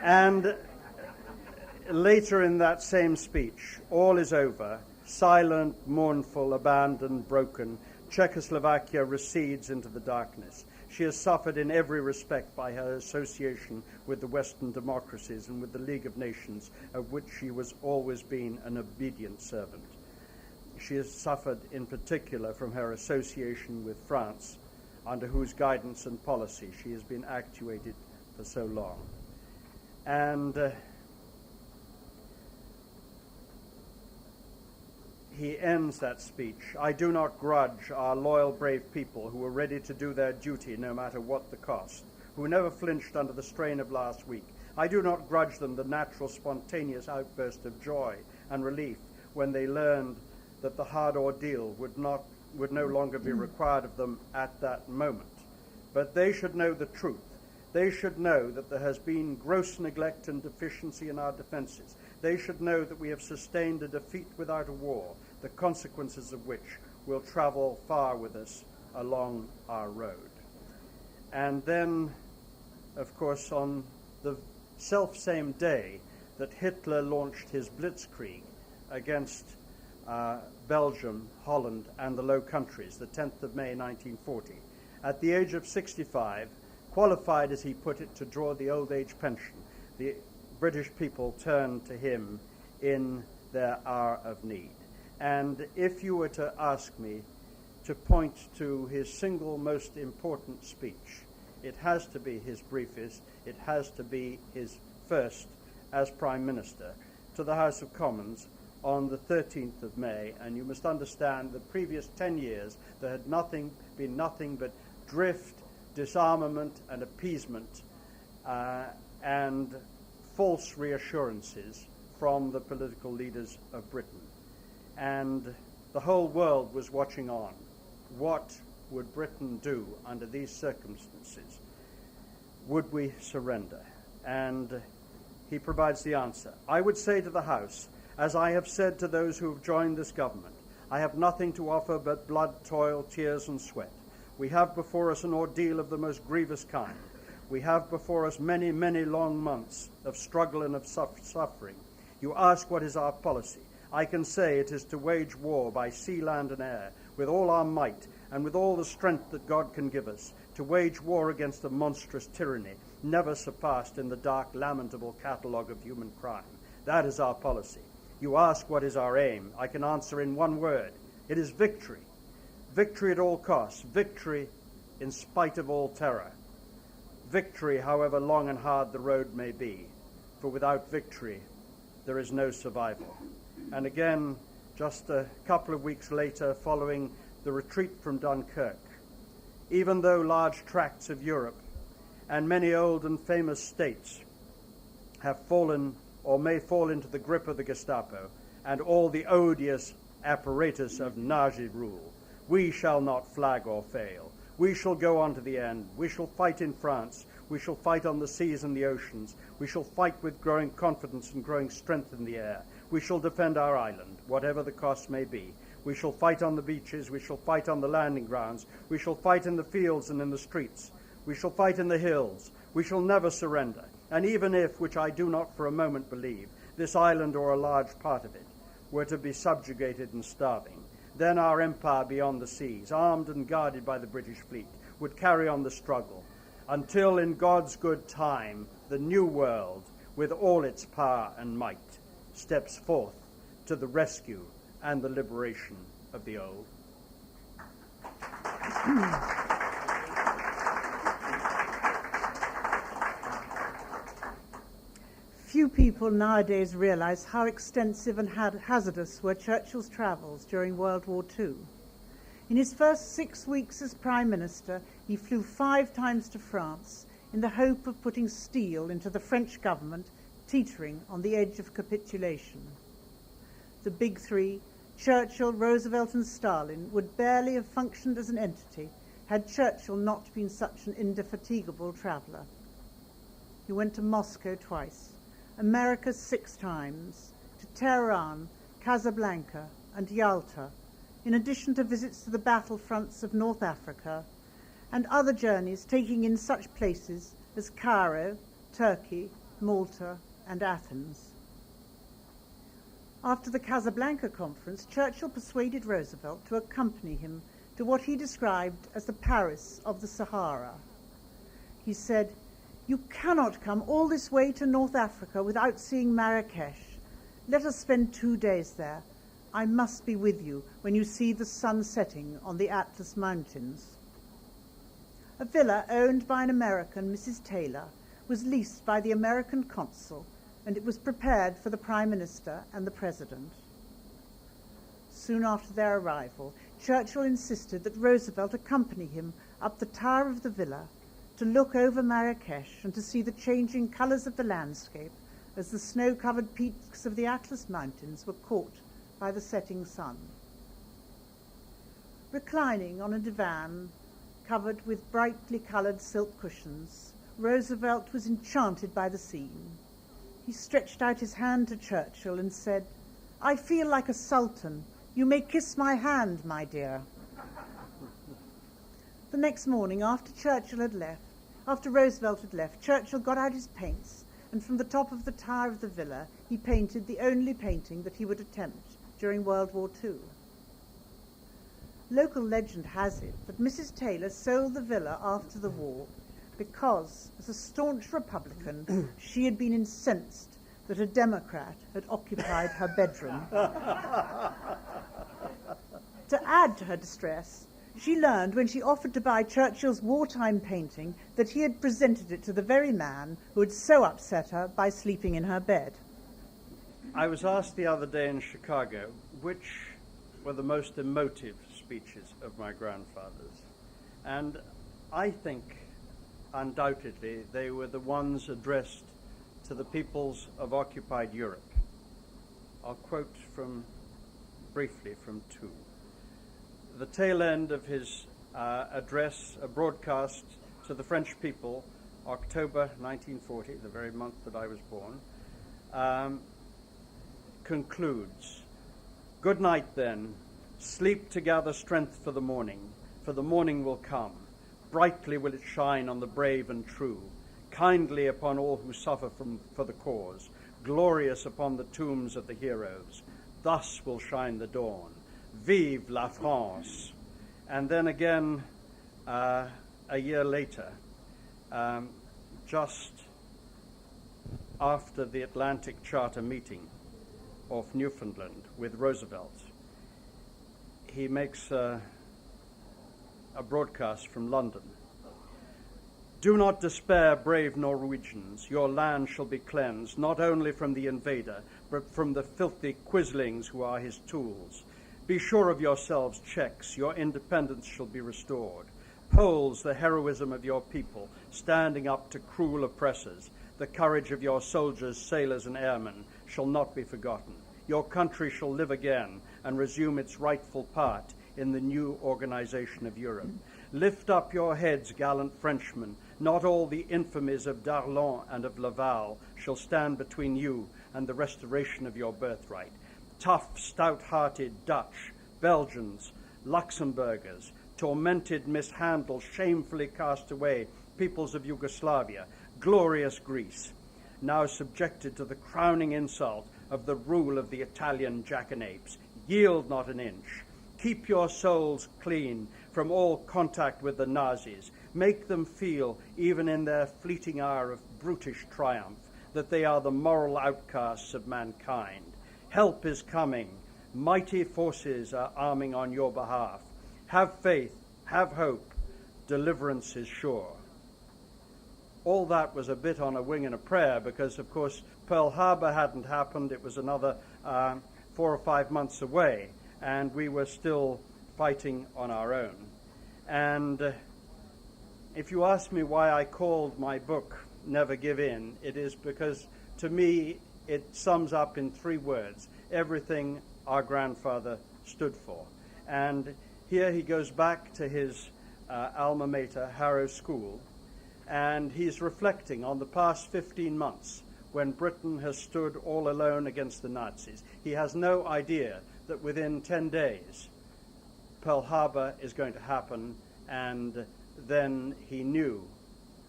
And later in that same speech, all is over, silent, mournful, abandoned, broken. Czechoslovakia recedes into the darkness. She has suffered in every respect by her association with the Western democracies and with the League of Nations, of which she was always been an obedient servant. She has suffered in particular from her association with France, under whose guidance and policy she has been actuated for so long. And he ends that speech. I do not grudge our loyal, brave people who were ready to do their duty no matter what the cost, who never flinched under the strain of last week. I do not grudge them the natural, spontaneous outburst of joy and relief when they learned that the hard ordeal would no longer be required of them at that moment. But they should know the truth. They should know that there has been gross neglect and deficiency in our defenses. They should know that we have sustained a defeat without a war, the consequences of which will travel far with us along our road. And then, of course, on the self-same day that Hitler launched his blitzkrieg against Belgium, Holland, and the Low Countries, the 10th of May 1940, at the age of 65, qualified, as he put it, to draw the old age pension, the British people turned to him in their hour of need. And if you were to ask me to point to his single most important speech, it has to be his briefest, it has to be his first as Prime Minister to the House of Commons on the 13th of May. And you must understand the previous 10 years there had been nothing but drift, disarmament and appeasement and false reassurances from the political leaders of Britain. And the whole world was watching on. What would Britain do under these circumstances? Would we surrender? And he provides the answer. I would say to the House, as I have said to those who have joined this government, I have nothing to offer but blood, toil, tears and sweat. We have before us an ordeal of the most grievous kind. We have before us many, many long months of struggle and of suffering. You ask what is our policy. I can say it is to wage war by sea, land and air, with all our might and with all the strength that God can give us, to wage war against a monstrous tyranny never surpassed in the dark, lamentable catalogue of human crime. That is our policy. You ask what is our aim. I can answer in one word. It is victory. Victory at all costs. Victory in spite of all terror. Victory, however long and hard the road may be. For without victory, there is no survival. And again, just a couple of weeks later, following the retreat from Dunkirk, even though large tracts of Europe and many old and famous states have fallen or may fall into the grip of the Gestapo and all the odious apparatus of Nazi rule, we shall not flag or fail. We shall go on to the end. We shall fight in France. We shall fight on the seas and the oceans. We shall fight with growing confidence and growing strength in the air. We shall defend our island, whatever the cost may be. We shall fight on the beaches. We shall fight on the landing grounds. We shall fight in the fields and in the streets. We shall fight in the hills. We shall never surrender. And even if, which I do not for a moment believe, this island or a large part of it were to be subjugated and starving, then our empire beyond the seas, armed and guarded by the British fleet, would carry on the struggle until in God's good time the new world, with all its power and might, steps forth to the rescue and the liberation of the old. Few people nowadays realize how extensive and hazardous were Churchill's travels during World War II. In his first 6 weeks as Prime Minister, he flew 5 times to France in the hope of putting steel into the French government teetering on the edge of capitulation. The big three, Churchill, Roosevelt and Stalin, would barely have functioned as an entity had Churchill not been such an indefatigable traveller. He went to Moscow twice, America 6 times, to Tehran, Casablanca and Yalta, in addition to visits to the battlefronts of North Africa and other journeys taking in such places as Cairo, Turkey, Malta and Athens. After the Casablanca conference, Churchill persuaded Roosevelt to accompany him to what he described as the Paris of the Sahara. He said, "You cannot come all this way to North Africa without seeing Marrakesh. Let us spend 2 days there. I must be with you when you see the sun setting on the Atlas Mountains." A villa owned by an American, Mrs. Taylor, was leased by the American consul, and it was prepared for the Prime Minister and the President. Soon after their arrival, Churchill insisted that Roosevelt accompany him up the tower of the villa to look over Marrakesh and to see the changing colours of the landscape as the snow-covered peaks of the Atlas Mountains were caught by the setting sun. Reclining on a divan covered with brightly coloured silk cushions, Roosevelt was enchanted by the scene. He stretched out his hand to Churchill and said, "I feel like a sultan. You may kiss my hand, my dear." The next morning, after Roosevelt had left, Churchill got out his paints, and from the top of the tower of the villa, he painted the only painting that he would attempt during World War II. Local legend has it that Mrs. Taylor sold the villa after the war because, as a staunch Republican, she had been incensed that a Democrat had occupied her bedroom. To add to her distress, she learned when she offered to buy Churchill's wartime painting that he had presented it to the very man who had so upset her by sleeping in her bed. I was asked the other day in Chicago which were the most emotive speeches of my grandfather's, and I think undoubtedly they were the ones addressed to the peoples of occupied Europe. I'll quote briefly from two. The tail end of his address, a broadcast to the French people, October 1940, the very month that I was born, concludes, "Good night then, sleep to gather strength for the morning will come. Brightly will it shine on the brave and true, kindly upon all who suffer for the cause, glorious upon the tombs of the heroes. Thus will shine the dawn. Vive la France." And then again, a year later, just after the Atlantic Charter meeting of Newfoundland with Roosevelt, he makes a broadcast from London. "Do not despair, brave Norwegians. Your land shall be cleansed, not only from the invader, but from the filthy quislings who are his tools. Be sure of yourselves, Czechs. Your independence shall be restored. Poles, the heroism of your people, standing up to cruel oppressors. The courage of your soldiers, sailors, and airmen shall not be forgotten. Your country shall live again and resume its rightful part in the new organization of Europe. Lift up your heads, gallant Frenchmen. Not all the infamies of Darlan and of Laval shall stand between you and the restoration of your birthright. Tough, stout-hearted Dutch, Belgians, Luxembourgers, tormented, mishandled, shamefully cast away peoples of Yugoslavia, glorious Greece, now subjected to the crowning insult of the rule of the Italian jackanapes. Yield not an inch. Keep your souls clean from all contact with the Nazis. Make them feel, even in their fleeting hour of brutish triumph, that they are the moral outcasts of mankind. Help is coming. Mighty forces are arming on your behalf. Have faith, have hope. Deliverance is sure." All that was a bit on a wing and a prayer because, of course, Pearl Harbor hadn't happened. It was another 4 or 5 months away, and we were still fighting on our own. And if you ask me why I called my book Never Give In, it is because, to me, it sums up in 3 words everything our grandfather stood for. And here he goes back to his alma mater, Harrow School, and he's reflecting on the past 15 months when Britain has stood all alone against the Nazis. He has no idea that within 10 days Pearl Harbor is going to happen, and then he knew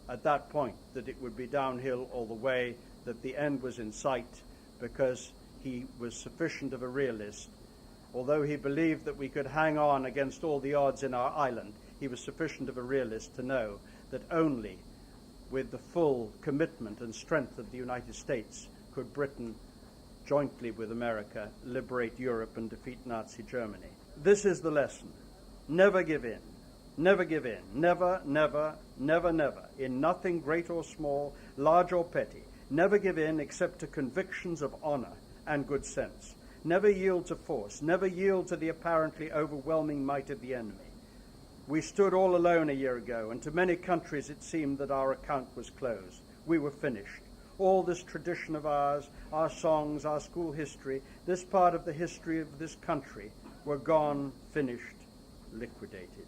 at that point that it would be downhill all the way, that the end was in sight, because he was sufficient of a realist. Although he believed that we could hang on against all the odds in our island, he was sufficient of a realist to know that only with the full commitment and strength of the United States could Britain, jointly with America, liberate Europe and defeat Nazi Germany. This is the lesson. Never give in. Never give in. Never, never, never, never. In nothing great or small, large or petty. Never give in except to convictions of honor and good sense. never yield to force, never yield to the apparently overwhelming might of the enemy. We stood all alone a year ago, and to many countries it seemed that our account was closed. We were finished. All this tradition of ours, our songs, our school history, this part of the history of this country, were gone, finished, liquidated.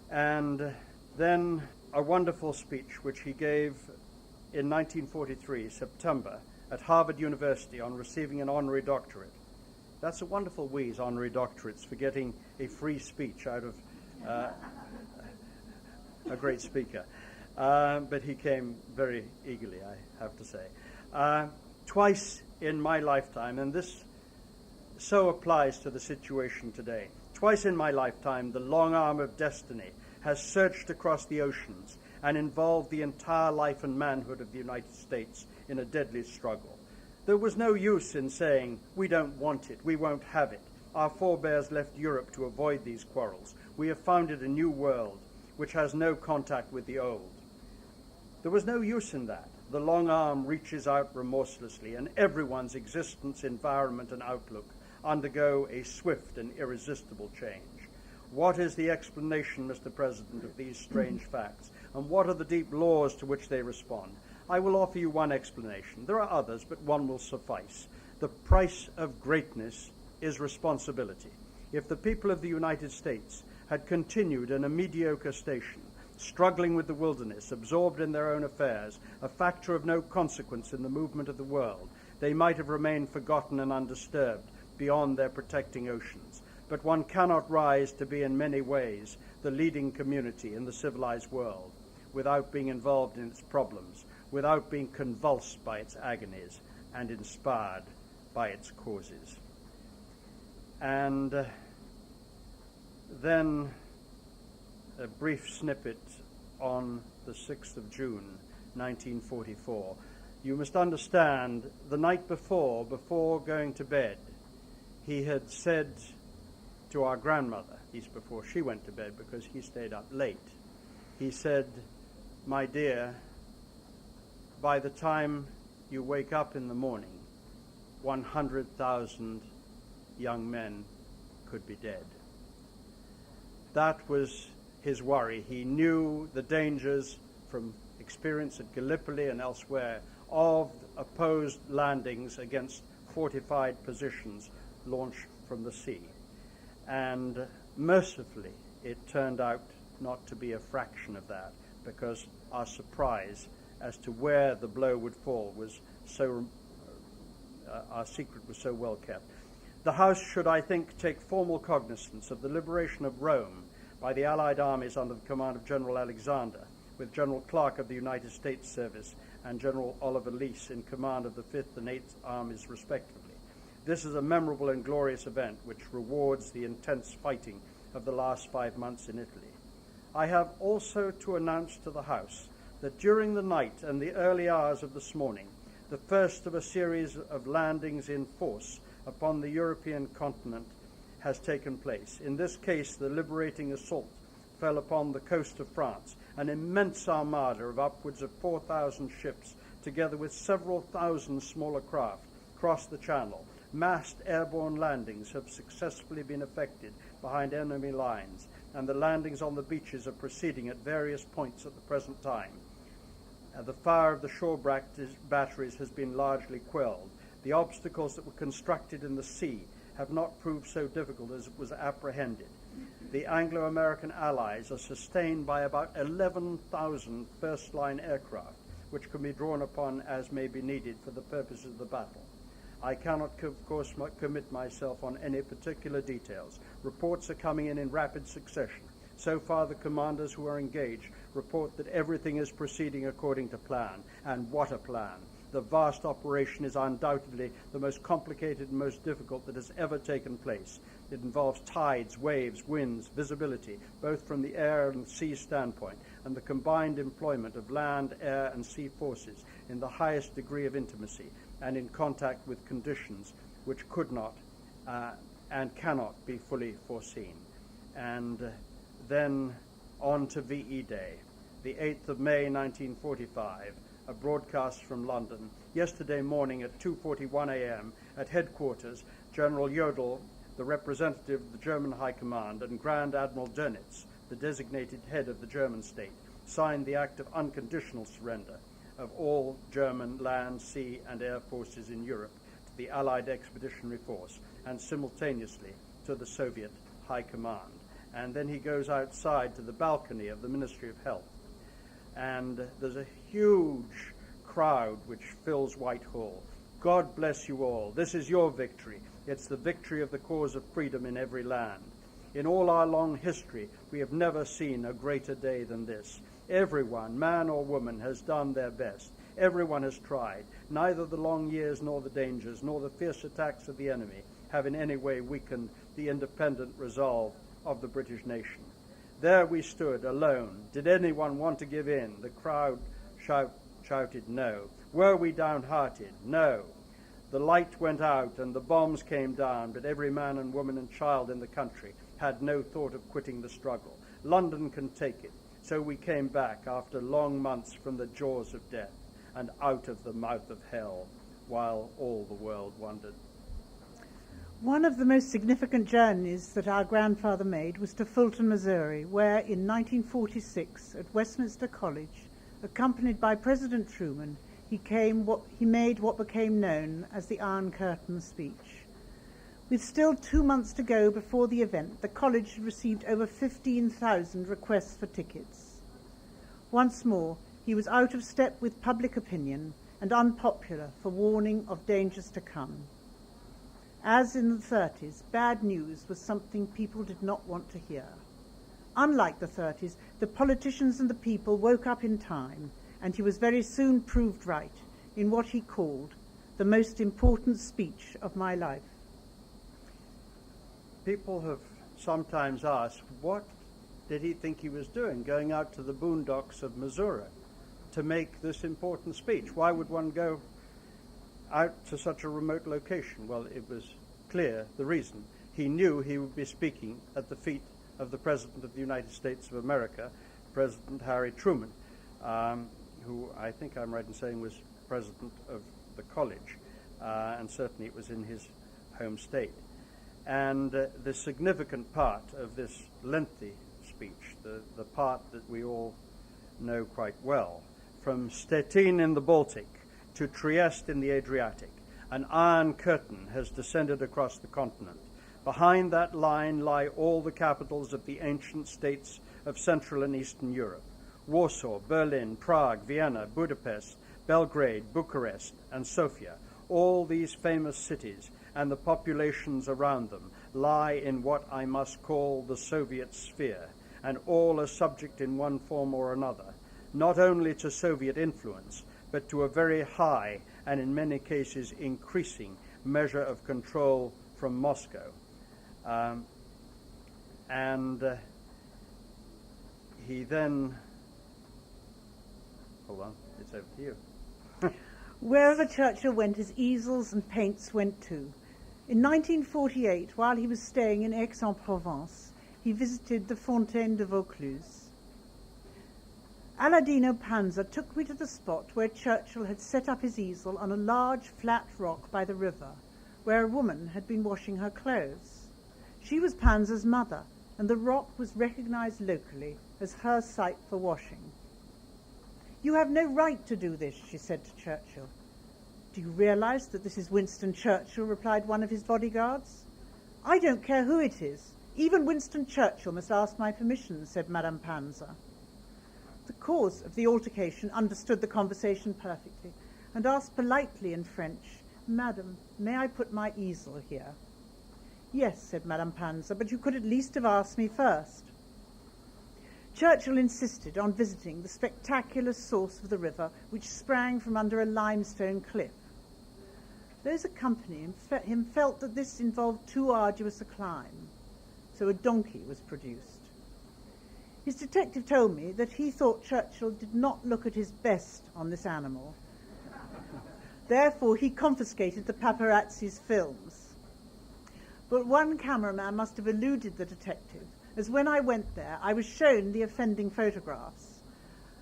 And then a wonderful speech which he gave in 1943, September, at Harvard University on receiving an honorary doctorate. That's a wonderful wheeze, honorary doctorates, for getting a free speech out of a great speaker. But he came very eagerly, I have to say. Twice in my lifetime, and this so applies to the situation today, twice in my lifetime the long arm of destiny has searched across the oceans and involved the entire life and manhood of the United States in a deadly struggle. There was no use in saying, we don't want it, we won't have it. Our forebears left Europe to avoid these quarrels. We have founded a new world which has no contact with the old. There was no use in that. The long arm reaches out remorselessly, and everyone's existence, environment, and outlook undergo a swift and irresistible change. What is the explanation, Mr. President, of these strange facts, and what are the deep laws to which they respond? I will offer you one explanation. There are others, but one will suffice. The price of greatness is responsibility. If the people of the United States had continued in a mediocre station, struggling with the wilderness, absorbed in their own affairs, a factor of no consequence in the movement of the world, they might have remained forgotten and undisturbed beyond their protecting oceans. But one cannot rise to be in many ways the leading community in the civilized world without being involved in its problems, without being convulsed by its agonies and inspired by its causes. And then a brief snippet on the 6th of June, 1944. You must understand, the night before going to bed, he had said to our grandmother, before she went to bed because he stayed up late, he said, "My dear, by the time you wake up in the morning, 100,000 young men could be dead." That was his worry. He knew the dangers from experience at Gallipoli and elsewhere of opposed landings against fortified positions launched from the sea. And mercifully, it turned out not to be a fraction of that, because our surprise as to where the blow would fall was so, our secret was so well kept. The House should, I think, take formal cognizance of the liberation of Rome by the Allied armies under the command of General Alexander, with General Clark of the United States Service and General Oliver Leese in command of the 5th and 8th Armies, respectively. This is a memorable and glorious event which rewards the intense fighting of the last 5 months in Italy. I have also to announce to the House that during the night and the early hours of this morning, the first of a series of landings in force upon the European continent has taken place. In this case, the liberating assault fell upon the coast of France. An immense armada of upwards of 4,000 ships, together with several thousand smaller craft, crossed the Channel. Massed airborne landings have successfully been effected behind enemy lines, and the landings on the beaches are proceeding at various points at the present time. The fire of the shore batteries has been largely quelled. The obstacles that were constructed in the sea have not proved so difficult as was apprehended. The Anglo-American allies are sustained by about 11,000 first-line aircraft, which can be drawn upon as may be needed for the purposes of the battle. I cannot, of course, commit myself on any particular details. Reports are coming in rapid succession. So far, the commanders who are engaged report that everything is proceeding according to plan. And what a plan! The vast operation is undoubtedly the most complicated and most difficult that has ever taken place. It involves tides, waves, winds, visibility, both from the air and sea standpoint, and the combined employment of land, air, and sea forces in the highest degree of intimacy and in contact with conditions which could not and cannot be fully foreseen. And then on to VE Day, the 8th of May, 1945, a broadcast from London. Yesterday morning at 2:41 a.m. at headquarters, General Jodl, the representative of the German High Command, and Grand Admiral Dönitz, the designated head of the German state, signed the act of unconditional surrender of all German land, sea, and air forces in Europe to the Allied Expeditionary Force and simultaneously to the Soviet High Command. And then he goes outside to the balcony of the Ministry of Health. And there's a huge crowd which fills Whitehall. God bless you all. This is your victory. It's the victory of the cause of freedom in every land. In all our long history, we have never seen a greater day than this. Everyone, man or woman, has done their best. Everyone has tried. Neither the long years nor the dangers nor the fierce attacks of the enemy have in any way weakened the independent resolve of the British nation. There we stood, alone. Did anyone want to give in? The crowd shouted no. Were we downhearted? No. The light went out and the bombs came down, but every man and woman and child in the country had no thought of quitting the struggle. London can take it. So we came back after long months from the jaws of death and out of the mouth of hell, while all the world wondered. One of the most significant journeys that our grandfather made was to Fulton, Missouri, where in 1946 at Westminster College, accompanied by President Truman, he made what became known as the Iron Curtain speech. With still 2 months to go before the event, the college had received over 15,000 requests for tickets. Once more, he was out of step with public opinion and unpopular for warning of dangers to come. As in the 30s, bad news was something people did not want to hear. Unlike the 30s, the politicians and the people woke up in time, and he was very soon proved right in what he called the most important speech of my life. People have sometimes asked, what did he think he was doing, going out to the boondocks of Missouri to make this important speech? Why would one go out to such a remote location? Well, it was clear the reason. He knew he would be speaking at the feet of the President of the United States of America, President Harry Truman, who I think I'm right in saying was president of the college, and certainly it was in his home state. And the significant part of this lengthy speech, the part that we all know quite well, from Stettin in the Baltic to Trieste in the Adriatic, an iron curtain has descended across the continent. Behind that line lie all the capitals of the ancient states of Central and Eastern Europe: Warsaw, Berlin, Prague, Vienna, Budapest, Belgrade, Bucharest, and Sofia. All these famous cities and the populations around them lie in what I must call the Soviet sphere, and all are subject in one form or another, not only to Soviet influence, but to a very high and in many cases increasing measure of control from Moscow. He then, hold on, it's over to you. Wherever Churchill went, his easels and paints went too. In 1948, while he was staying in Aix-en-Provence, he visited the Fontaine de Vaucluse. Aladino Panza took me to the spot where Churchill had set up his easel on a large flat rock by the river, where a woman had been washing her clothes. She was Panza's mother, and the rock was recognized locally as her site for washing. "You have no right to do this," she said to Churchill. "Do you realize that this is Winston Churchill?" replied one of his bodyguards. "I don't care who it is. Even Winston Churchill must ask my permission," said Madame Panza. The cause of the altercation understood the conversation perfectly and asked politely in French, "Madam, may I put my easel here?" "Yes," said Madame Panza, "but you could at least have asked me first." Churchill insisted on visiting the spectacular source of the river, which sprang from under a limestone cliff. Those accompanying him felt that this involved too arduous a climb, so a donkey was produced. His detective told me that he thought Churchill did not look at his best on this animal. Therefore, he confiscated the paparazzi's films. But one cameraman must have eluded the detective, as when I went there, I was shown the offending photographs.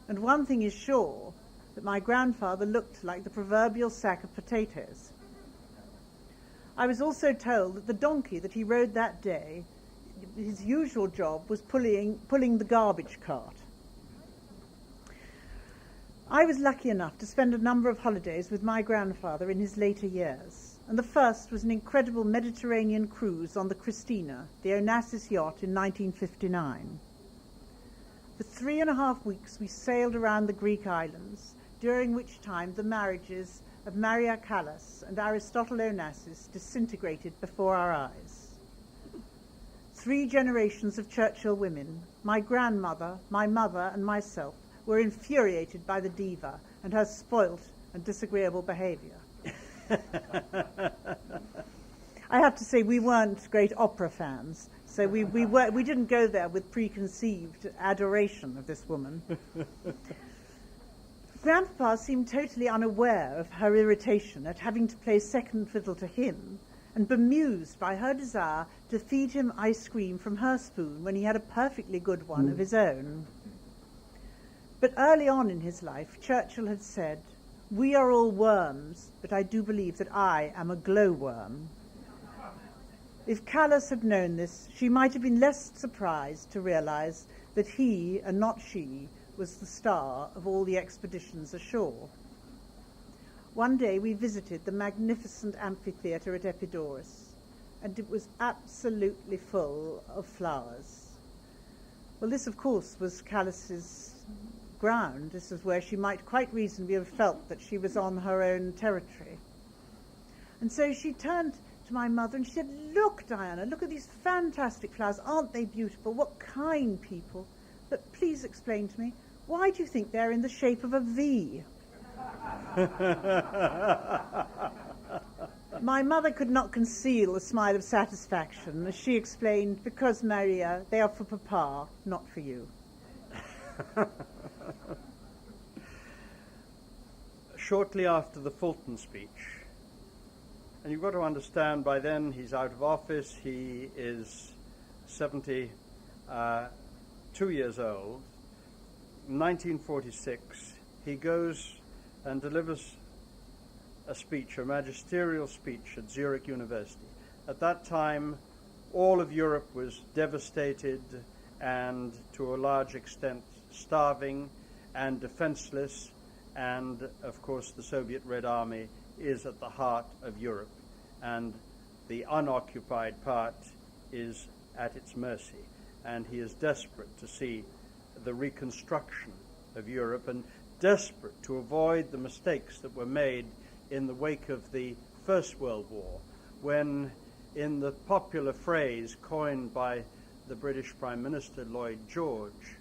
And one thing is sure, that my grandfather looked like the proverbial sack of potatoes. I was also told that the donkey that he rode that day, his usual job was pulling the garbage cart. I was lucky enough to spend a number of holidays with my grandfather in his later years, and the first was an incredible Mediterranean cruise on the Christina, the Onassis yacht, in 1959. For 3.5 weeks we sailed around the Greek islands, during which time the marriages of Maria Callas and Aristotle Onassis disintegrated before our eyes. 3 generations of Churchill women, my grandmother, my mother, and myself, were infuriated by the diva and her spoilt and disagreeable behavior. I have to say we weren't great opera fans, so we didn't go there with preconceived adoration of this woman. Grandpapa seemed totally unaware of her irritation at having to play second fiddle to him, and bemused by her desire to feed him ice cream from her spoon when he had a perfectly good one of his own. But early on in his life, Churchill had said, "We are all worms, but I do believe that I am a glowworm." If Callas had known this, she might have been less surprised to realize that he, and not she, was the star of all the expeditions ashore. One day we visited the magnificent amphitheatre at Epidaurus, and it was absolutely full of flowers. Well, this, of course, was Callas's ground. This is where she might quite reasonably have felt that she was on her own territory. And so she turned to my mother and she said, "Look, Diana, look at these fantastic flowers. Aren't they beautiful? What kind people. But please explain to me, why do you think they're in the shape of a V?" My mother could not conceal a smile of satisfaction as she explained, "Because, Maria, they are for Papa, not for you." Shortly after the Fulton speech, and you've got to understand by then he's out of office, he is 72 years old. In 1946, he goes and delivers a speech, a magisterial speech at Zurich University. At that time, all of Europe was devastated and, to a large extent, starving and defenseless, and of course the Soviet Red Army is at the heart of Europe, and the unoccupied part is at its mercy, and he is desperate to see the reconstruction of Europe and desperate to avoid the mistakes that were made in the wake of the First World War, when, in the popular phrase coined by the British Prime Minister Lloyd George,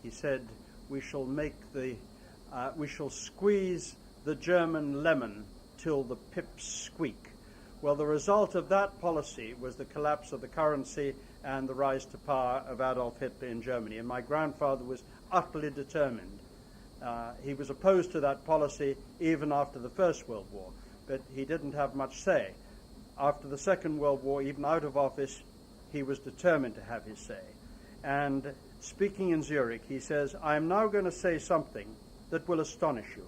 he said, we shall squeeze the German lemon till the pips squeak. Well, the result of that policy was the collapse of the currency and the rise to power of Adolf Hitler in Germany. And my grandfather was utterly determined. He was opposed to that policy even after the First World War, but he didn't have much say. After the Second World War, even out of office, he was determined to have his say. And speaking in Zurich, he says, "I am now going to say something that will astonish you.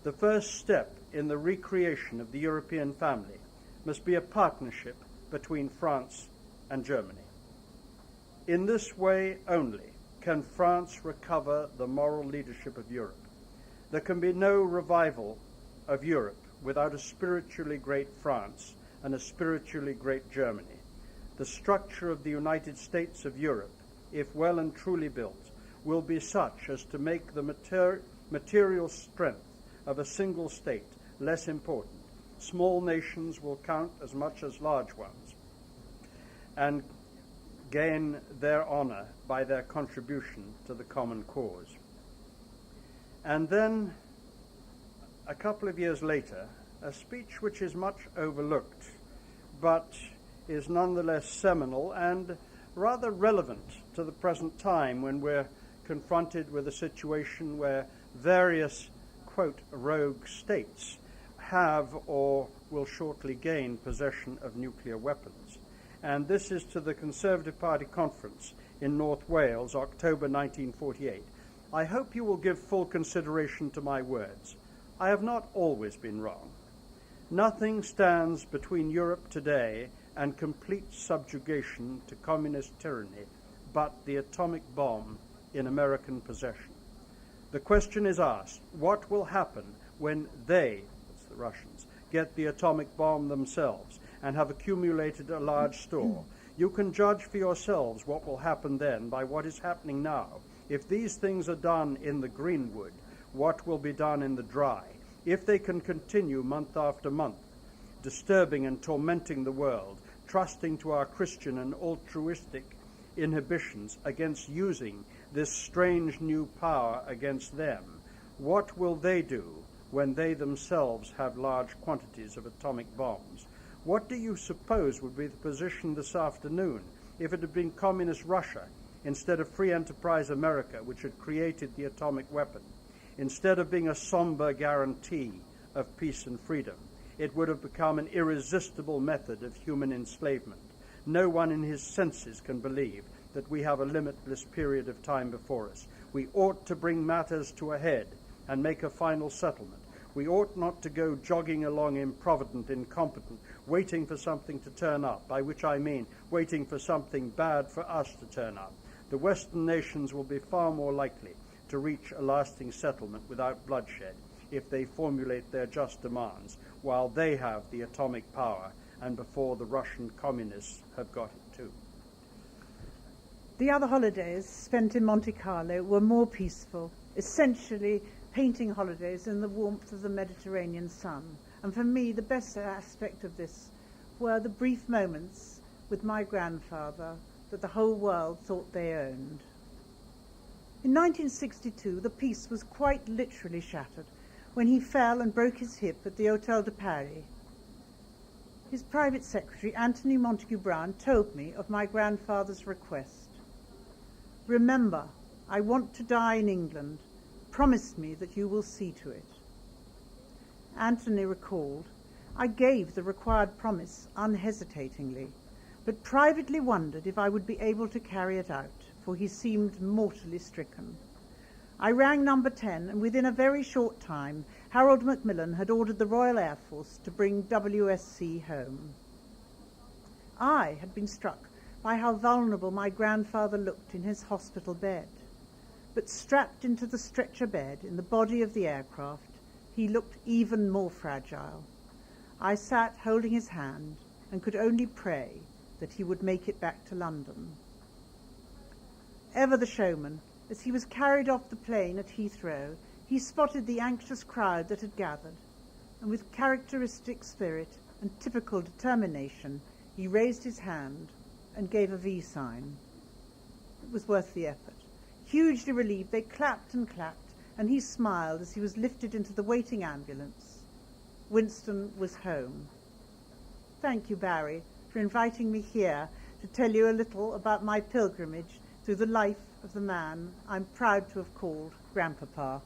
The first step in the recreation of the European family must be a partnership between France and Germany. In this way only can France recover the moral leadership of Europe. There can be no revival of Europe without a spiritually great France and a spiritually great Germany. The structure of the United States of Europe, if well and truly built, will be such as to make the material strength of a single state less important. Small nations will count as much as large ones and gain their honor by their contribution to the common cause." And then, a couple of years later, a speech which is much overlooked, but is nonetheless seminal and rather relevant to the present time when we're confronted with a situation where various, quote, rogue states have or will shortly gain possession of nuclear weapons. And this is to the Conservative Party conference in North Wales, October 1948. I hope you will give full consideration to my words. I have not always been wrong. Nothing stands between Europe today and complete subjugation to communist tyranny but the atomic bomb in American possession. The question is asked, what will happen when they, that's the Russians, get the atomic bomb themselves and have accumulated a large store? You can judge for yourselves what will happen then by what is happening now. If these things are done in the greenwood, what will be done in the dry? If they can continue month after month, disturbing and tormenting the world, trusting to our Christian and altruistic inhibitions against using this strange new power against them, what will they do when they themselves have large quantities of atomic bombs? What do you suppose would be the position this afternoon if it had been communist Russia instead of free enterprise America, which had created the atomic weapon? Instead of being a somber guarantee of peace and freedom, it would have become an irresistible method of human enslavement. No one in his senses can believe that we have a limitless period of time before us. We ought to bring matters to a head and make a final settlement. We ought not to go jogging along improvident, incompetent, waiting for something to turn up, by which I mean waiting for something bad for us to turn up. The Western nations will be far more likely to reach a lasting settlement without bloodshed if they formulate their just demands while they have the atomic power and before the Russian communists have got it too. The other holidays spent in Monte Carlo were more peaceful, essentially painting holidays in the warmth of the Mediterranean sun. And for me, the best aspect of this were the brief moments with my grandfather that the whole world thought they owned. In 1962, the peace was quite literally shattered when he fell and broke his hip at the Hôtel de Paris. His private secretary, Anthony Montague Brown, told me of my grandfather's request. "Remember, I want to die in England. Promise me that you will see to it." Anthony recalled, "I gave the required promise unhesitatingly, but privately wondered if I would be able to carry it out, for he seemed mortally stricken. I rang number 10, and within a very short time, Harold Macmillan had ordered the Royal Air Force to bring WSC home." I had been struck by how vulnerable my grandfather looked in his hospital bed. But strapped into the stretcher bed in the body of the aircraft, he looked even more fragile. I sat holding his hand and could only pray that he would make it back to London. Ever the showman, as he was carried off the plane at Heathrow, he spotted the anxious crowd that had gathered, and with characteristic spirit and typical determination, he raised his hand and gave a V sign. It was worth the effort. Hugely relieved, they clapped and clapped, and he smiled as he was lifted into the waiting ambulance. Winston was home. Thank you, Barry, for inviting me here to tell you a little about my pilgrimage through the life of the man I'm proud to have called Grandpapa.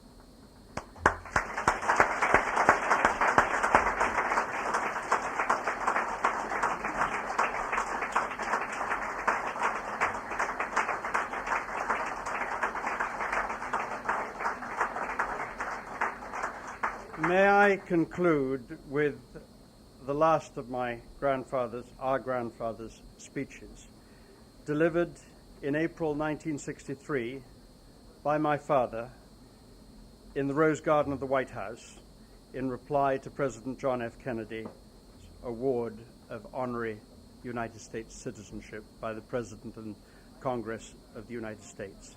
May I conclude with the last of our grandfather's speeches, delivered in April 1963 by my father in the Rose Garden of the White House in reply to President John F. Kennedy's award of honorary United States citizenship by the President and Congress of the United States.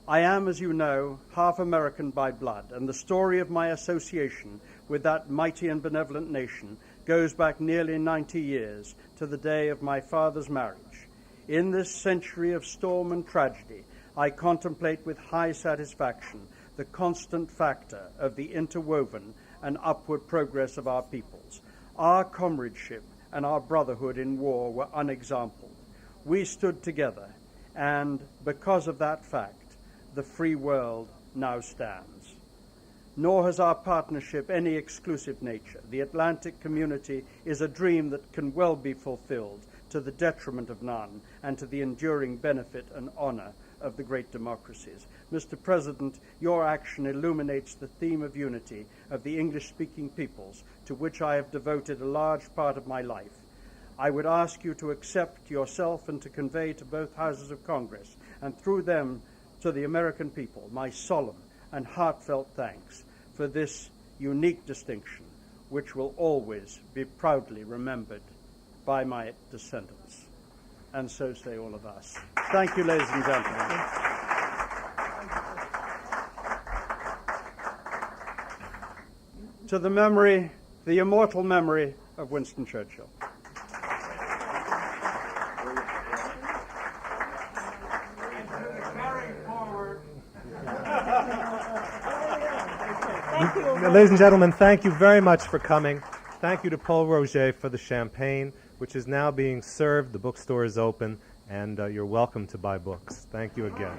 I am, as you know, half American by blood, and the story of my association with that mighty and benevolent nation goes back nearly 90 years to the day of my father's marriage. In this century of storm and tragedy, I contemplate with high satisfaction the constant factor of the interwoven and upward progress of our peoples. Our comradeship and our brotherhood in war were unexampled. We stood together, and because of that fact, the free world now stands. Nor has our partnership any exclusive nature. The Atlantic community is a dream that can well be fulfilled to the detriment of none and to the enduring benefit and honor of the great democracies. Mr. President, your action illuminates the theme of unity of the English-speaking peoples, to which I have devoted a large part of my life. I would ask you to accept yourself and to convey to both houses of Congress, and through them to the American people, my solemn and heartfelt thanks for this unique distinction, which will always be proudly remembered by my descendants. And so say all of us. Thank you, ladies and gentlemen. To the memory, the immortal memory of Winston Churchill. Ladies and gentlemen, thank you very much for coming. Thank you to Paul Roger for the champagne, which is now being served. The bookstore is open, and you're welcome to buy books. Thank you again.